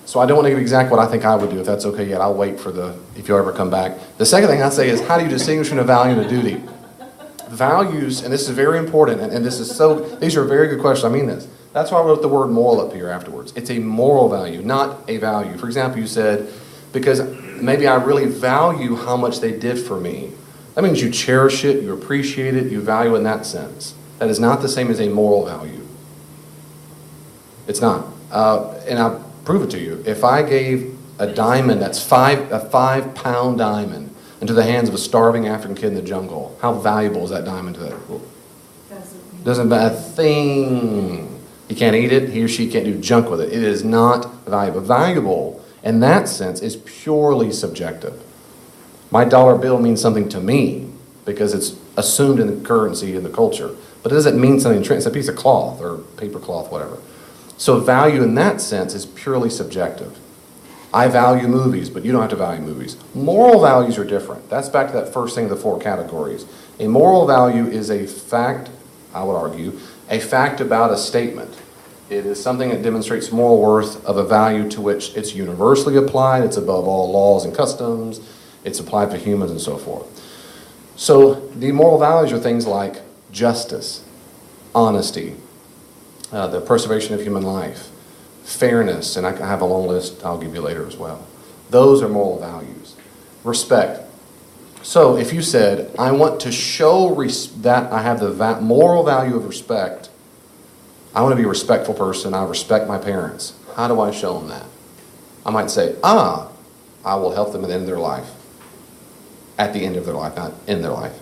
So I don't want to give exactly what I think I would do, if that's okay yet. I'll wait for if you'll ever come back. The second thing I'd say is, how do you distinguish between a value and a duty? Values, and this is very important, and these are very good questions. I mean this. That's why I wrote the word moral up here afterwards. It's a moral value, not a value. For example, you said, because maybe I really value how much they did for me. That means you cherish it, you appreciate it, you value it in that sense. That is not the same as a moral value. It's not. And I'll prove it to you. If I gave a diamond that's a 5-pound diamond into the hands of a starving African kid in the jungle, how valuable is that diamond to that? Doesn't matter a thing. He can't eat it, he or she can't do junk with it. It is not valuable. Valuable, in that sense, is purely subjective. My dollar bill means something to me because it's assumed in the currency in the culture. But it doesn't mean something, it's a piece of cloth or paper cloth, whatever. So value in that sense is purely subjective. I value movies, but you don't have to value movies. Moral values are different. That's back to that first thing of the 4 categories. A moral value is a fact, I would argue, a fact about a statement. It is something that demonstrates moral worth of a value to which it's universally applied, it's above all laws and customs, it's applied to humans and so forth. So the moral values are things like justice, honesty, the preservation of human life, fairness, and I have a long list I'll give you later as well. Those are moral values. Respect. So if you said, I want to show that I have the moral value of respect, I want to be a respectful person, I respect my parents. How do I show them that? I might say, I will help them at the end of their life. At the end of their life, not in their life.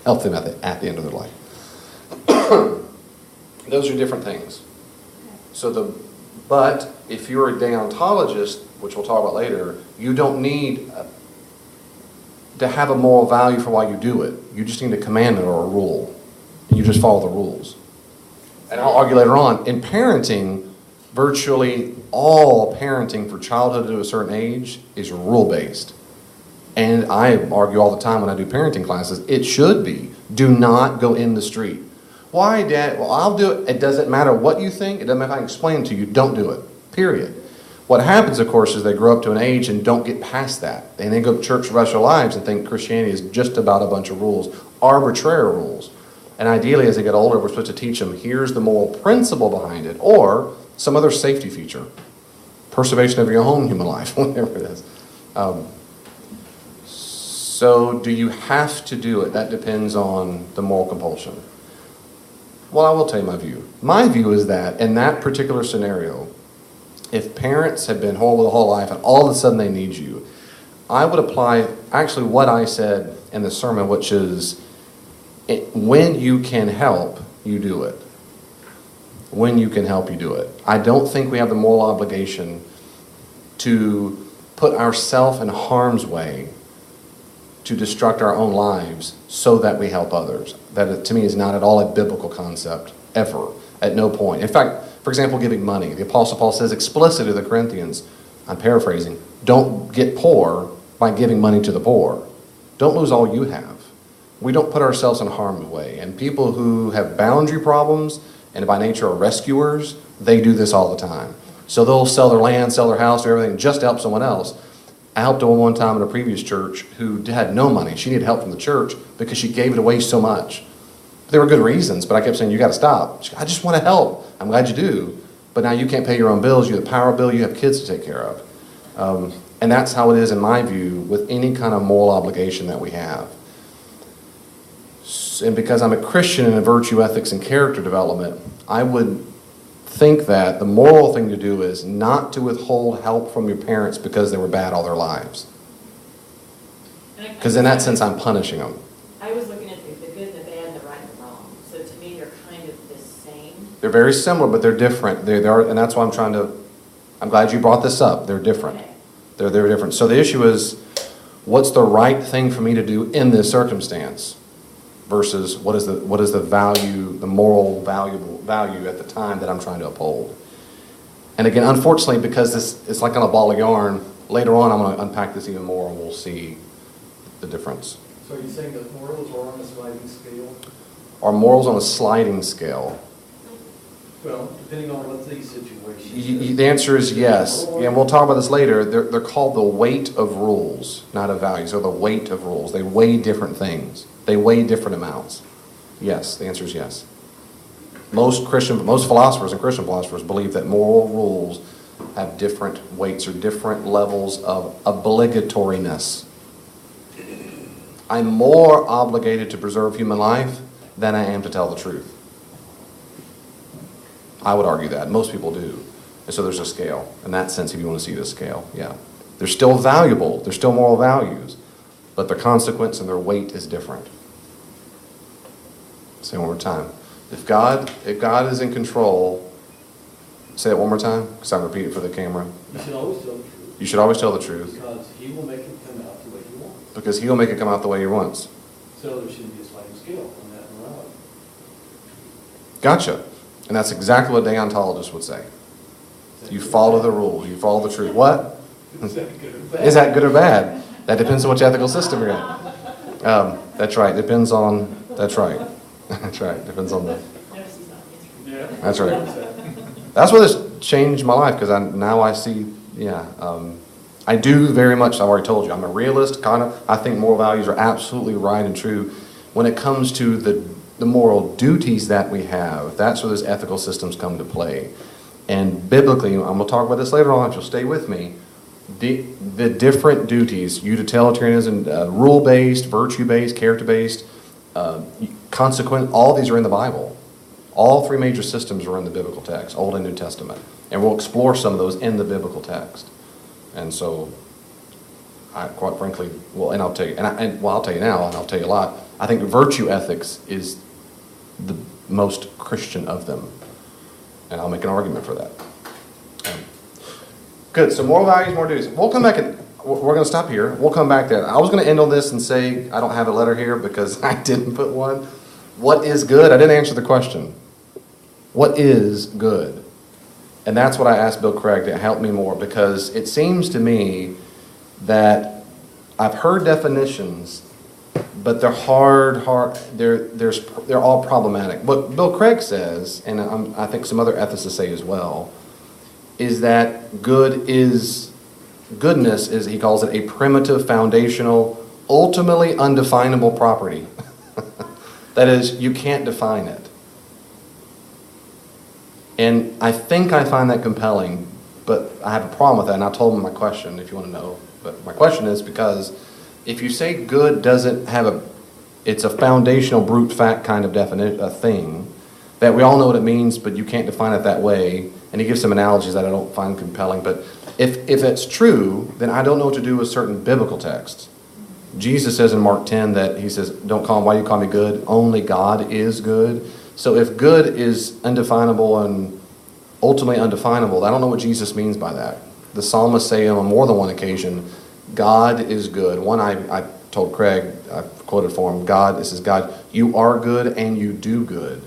Help them at the end of their life. Those are different things. But if you're a deontologist, which we'll talk about later, you don't need to have a moral value for why you do it. You just need a commandment or a rule. And you just follow the rules. And I'll argue later on, in parenting, virtually all parenting for childhood to a certain age is rule-based. And I argue all the time when I do parenting classes, it should be. Do not go in the street. Why, Dad? Well, I'll do it. It doesn't matter what you think. It doesn't matter if I explain it to you. Don't do it. Period. What happens, of course, is they grow up to an age and don't get past that. And they go to church for the rest of their lives and think Christianity is just about a bunch of rules, arbitrary rules. And ideally, as they get older, we're supposed to teach them, here's the moral principle behind it, or some other safety feature. Preservation of your own human life, whatever it is. So do you have to do it? That depends on the moral compulsion. Well, I will tell you my view. My view is that in that particular scenario, if parents have been whole the whole life and all of a sudden they need you, I would apply actually what I said in the sermon, which is when you can help, you do it. When you can help, you do it. I don't think we have the moral obligation to put ourselves in harm's way to destruct our own lives so that we help others. That, to me, is not at all a biblical concept, ever, at no point. In fact, for example, giving money. The Apostle Paul says explicitly to the Corinthians, I'm paraphrasing, don't get poor by giving money to the poor. Don't lose all you have. We don't put ourselves in harm's way. And people who have boundary problems and by nature are rescuers, they do this all the time. So they'll sell their land, sell their house, do everything just to help someone else. I helped a woman one time in a previous church who had no money. She needed help from the church because she gave it away so much. There were good reasons, but I kept saying, you got to stop. She, I just want to help. I'm glad you do. But now you can't pay your own bills. You have a power bill. You have kids to take care of. And that's how it is, in my view, with any kind of moral obligation that we have. And because I'm a Christian in virtue ethics and character development, I would think that the moral thing to do is not to withhold help from your parents because they were bad all their lives. Because in that sense, I'm punishing them. I was looking at the good, the bad, the right, and the wrong. So to me, they're kind of the same. They're very similar, but they're different. They are, and that's why I'm glad you brought this up. They're different. Okay. They're different. So the issue is, what's the right thing for me to do in this circumstance versus what is the value, the moral value at the time that I'm trying to uphold. And again, unfortunately, because it's like on a ball of yarn, later on I'm going to unpack this even more and we'll see the difference. So you're saying that morals are on a sliding scale? Are morals on a sliding scale? Well, depending on what these situations. The answer is yes. And we'll talk about this later. They're called the weight of rules, not of values. They're the weight of rules. They weigh different things. They weigh different amounts. Yes, the answer is yes. Most philosophers and Christian philosophers believe that moral rules have different weights or different levels of obligatoriness. I'm more obligated to preserve human life than I am to tell the truth. I would argue that. Most people do. And so there's a scale. In that sense, if you want to see the scale, yeah. They're still valuable. They're still moral values. But their consequence and their weight is different. Say it one more time. If God is in control, say it one more time, because I'm repeating it for the camera. You should always tell the truth. You should always tell the truth. Because he will make it come out the way he wants. Because he'll make it come out the way he wants. So there shouldn't be a sliding scale on that morality. Gotcha. And that's exactly what deontologists would say. You follow the rules. You follow the truth. What? Is that good or bad? Is that good or bad? That depends on which ethical system you're in. That's right. Depends on, that's right. That's right. Depends on the, Notice he's not answering. Yeah. that's right. That's what has changed my life, because now I see, I do very much, I've already told you, I'm a realist, I think moral values are absolutely right and true. When it comes to the moral duties that we have, that's where those ethical systems come to play. And biblically, I'm going to talk about this later on if you'll stay with me, the different duties, utilitarianism, rule-based, virtue-based, character-based, consequent, all these are in the Bible. All three major systems are in the biblical text, Old and New Testament. And we'll explore some of those in the biblical text. And so, quite frankly, I'll tell you now, and I'll tell you a lot, I think virtue ethics is the most Christian of them. And I'll make an argument for that. Good, so moral values, moral duties. We'll come back and we're going to stop here. We'll come back there. I was going to end on this and say, I don't have a letter here because I didn't put one. What is good? I didn't answer the question. What is good? And that's what I asked Bill Craig to help me more, because it seems to me that I've heard definitions, but they're they're all problematic. What Bill Craig says, and I think some other ethicists say as well, is that goodness is, he calls it, a primitive, foundational, ultimately undefinable property. That is, you can't define it. And I think I find that compelling, but I have a problem with that, and I told him my question, if you want to know. But my question is because if you say good doesn't have it's a foundational brute fact kind of definition, a thing, that we all know what it means, but you can't define it that way, and he gives some analogies that I don't find compelling, but if it's true, then I don't know what to do with certain biblical texts. Jesus says in Mark 10 that he says, don't call him, why do you call me good? Only God is good. So if good is undefinable and ultimately undefinable, I don't know what Jesus means by that. The psalmists say on more than one occasion, God is good. One, I told Craig, I quoted for him, this is God, you are good and you do good.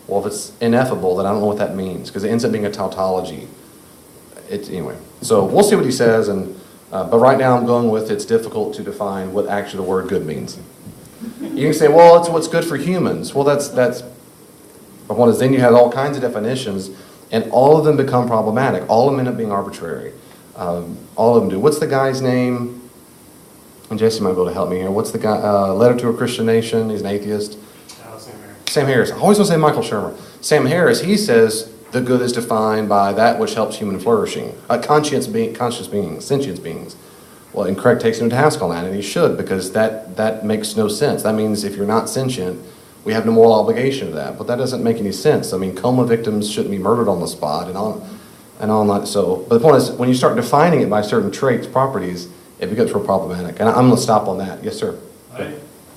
Well, if it's ineffable, then I don't know what that means, because it ends up being a tautology. Anyway, so we'll see what he says, but right now I'm going with it's difficult to define what actually the word good means. You can say, well, it's what's good for humans. Well, that's but what is, then you have all kinds of definitions, and all of them become problematic. All of them end up being arbitrary. All of them do. What's the guy's name? And Jesse might be able to help me here. What's the guy? Letter to a Christian Nation. He's an atheist. Sam Harris. I always want to say Michael Shermer. Sam Harris, he says the good is defined by that which helps human flourishing. Conscious beings, sentient beings. Well, and Craig takes him to task on that, and he should, because that makes no sense. That means if you're not sentient, we have no moral obligation to that. But that doesn't make any sense. I mean, coma victims shouldn't be murdered on the spot and all that. So, but the point is, when you start defining it by certain traits, properties, it becomes real problematic. And I'm going to stop on that. Yes, sir. I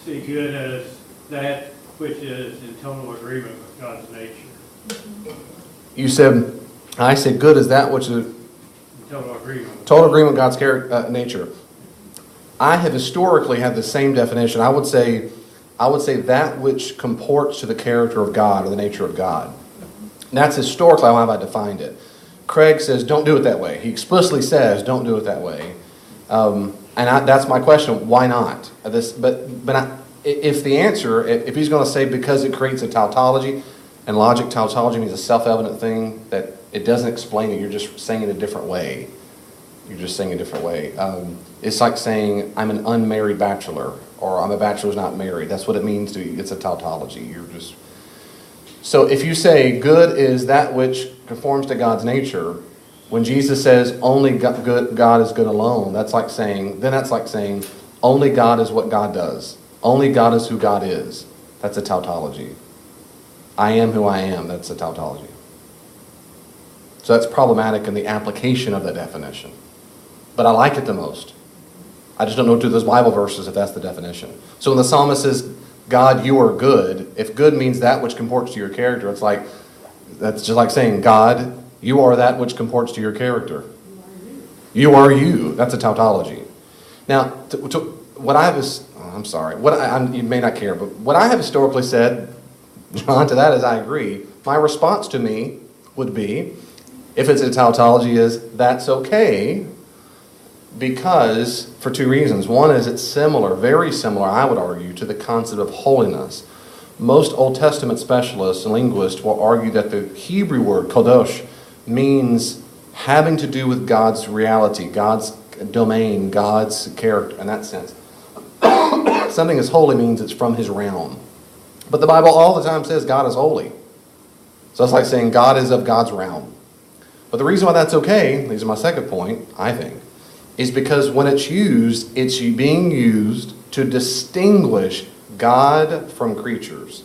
see good as that which is in total agreement with God's nature. I said good as that which is In total agreement. total agreement with God's nature. I have historically had the same definition. I would say that which comports to the character of God or the nature of God. And that's historically how I've defined it. Craig says, don't do it that way. He explicitly says, don't do it that way. That's my question, why not? If the answer, if he's going to say because it creates a tautology, and logic tautology means a self-evident thing, that it doesn't explain it, you're just saying it a different way, You're just saying a different way. It's like saying, I'm an unmarried bachelor, or I'm a bachelor who's not married. That's what it means to you. It's a tautology. So if you say good is that which conforms to God's nature, when Jesus says only God is good alone, that's like saying only God is what God does. Only God is who God is. That's a tautology. I am who I am. That's a tautology. So that's problematic in the application of that definition. But I like it the most. I just don't know through those Bible verses if that's the definition. So when the psalmist says, God, you are good, if good means that which comports to your character, that's just like saying, God, you are that which comports to your character. You are you. That's a tautology. Now, what I have is, I'm sorry, you may not care, but what I have historically said, John, to that is I agree. My response to me would be, if it's a tautology, is that's okay, because for two reasons. One is it's similar, very similar, I would argue, to the concept of holiness. Most Old Testament specialists and linguists will argue that the Hebrew word, kadosh, means having to do with God's reality, God's domain, God's character, in that sense. Something is holy means it's from his realm. But the Bible all the time says God is holy. So it's like saying God is of God's realm. But the reason why that's okay, these are my second point, I think, is because when it's used, it's being used to distinguish God from creatures.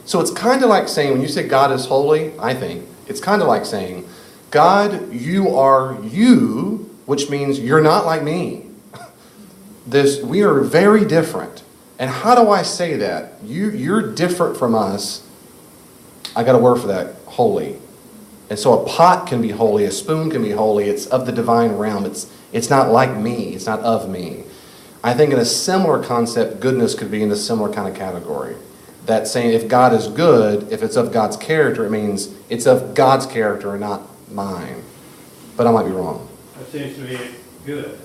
So it's kind of like saying, when you say God is holy, I think, it's kind of like saying, God, you are you, which means you're not like me. We are very different. And how do I say that? You're different from us. I got a word for that, holy. And so a pot can be holy, a spoon can be holy. It's of the divine realm. It's not like me. It's not of me. I think in a similar concept, goodness could be in a similar kind of category. That saying if God is good, if it's of God's character, it means it's of God's character and not mine. But I might be wrong. That seems to be good.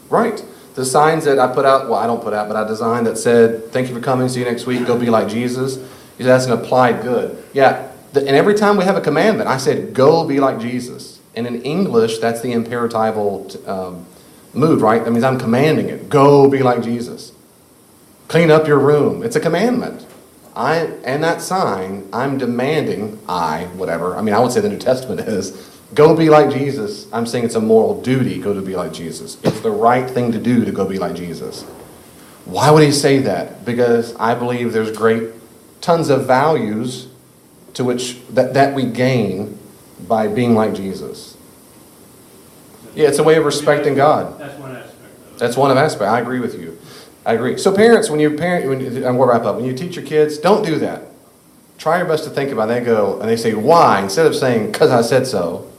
Right. The signs that I put out, well, I don't put out, but I designed that said, thank you for coming, see you next week, go be like Jesus. That's an applied good. Yeah, and every time we have a commandment, I said, go be like Jesus. And in English, that's the imperatival mood, right? That means I'm commanding it. Go be like Jesus. Clean up your room. It's a commandment. And that sign, I'm demanding, I would say the New Testament is, go be like Jesus. I'm saying it's a moral duty, go to be like Jesus. It's the right thing to do to go be like Jesus. Why would he say that? Because I believe there's tons of values to which that we gain by being like Jesus. Yeah, it's a way of respecting God. That's one aspect of it. That's one aspect. I agree with you. I agree. So parents, when we'll wrap up. When you teach your kids, don't do that. Try your best to think about it. They say, why? Instead of saying, because I said so,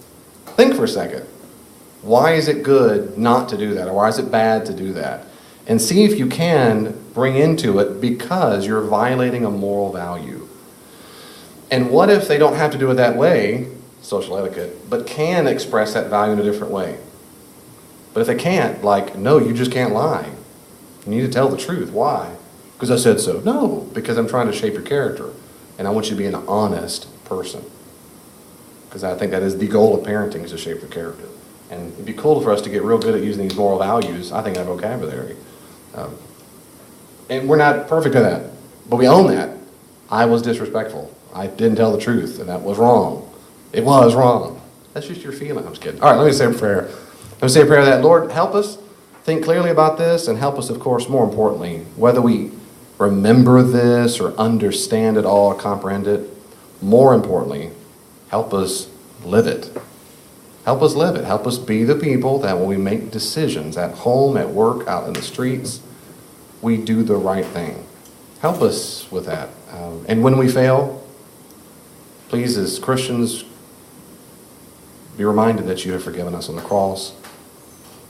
think for a second. Why is it good not to do that? Or why is it bad to do that? And see if you can bring into it because you're violating a moral value. And what if they don't have to do it that way, social etiquette, but can express that value in a different way? But if they can't, no, you just can't lie. You need to tell the truth. Why? Because I said so. No, because I'm trying to shape your character. And I want you to be an honest person. Because I think that is the goal of parenting, is to shape the character. And it'd be cool for us to get real good at using these moral values, I think, in our vocabulary. And we're not perfect at that. But we own that. I was disrespectful. I didn't tell the truth, and that was wrong. It was wrong. That's just your feeling. I'm just kidding. All right, let me say a prayer. Let me say a prayer that, Lord, help us think clearly about this, and help us, of course, more importantly, whether we remember this or understand it all or comprehend it, more importantly, help us live it. Help us live it. Help us be the people that when we make decisions at home, at work, out in the streets, we do the right thing. Help us with that. And when we fail, please, as Christians, be reminded that you have forgiven us on the cross.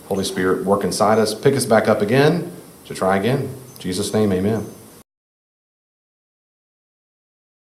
Holy Spirit, work inside us. Pick us back up again to try again. In Jesus' name, amen.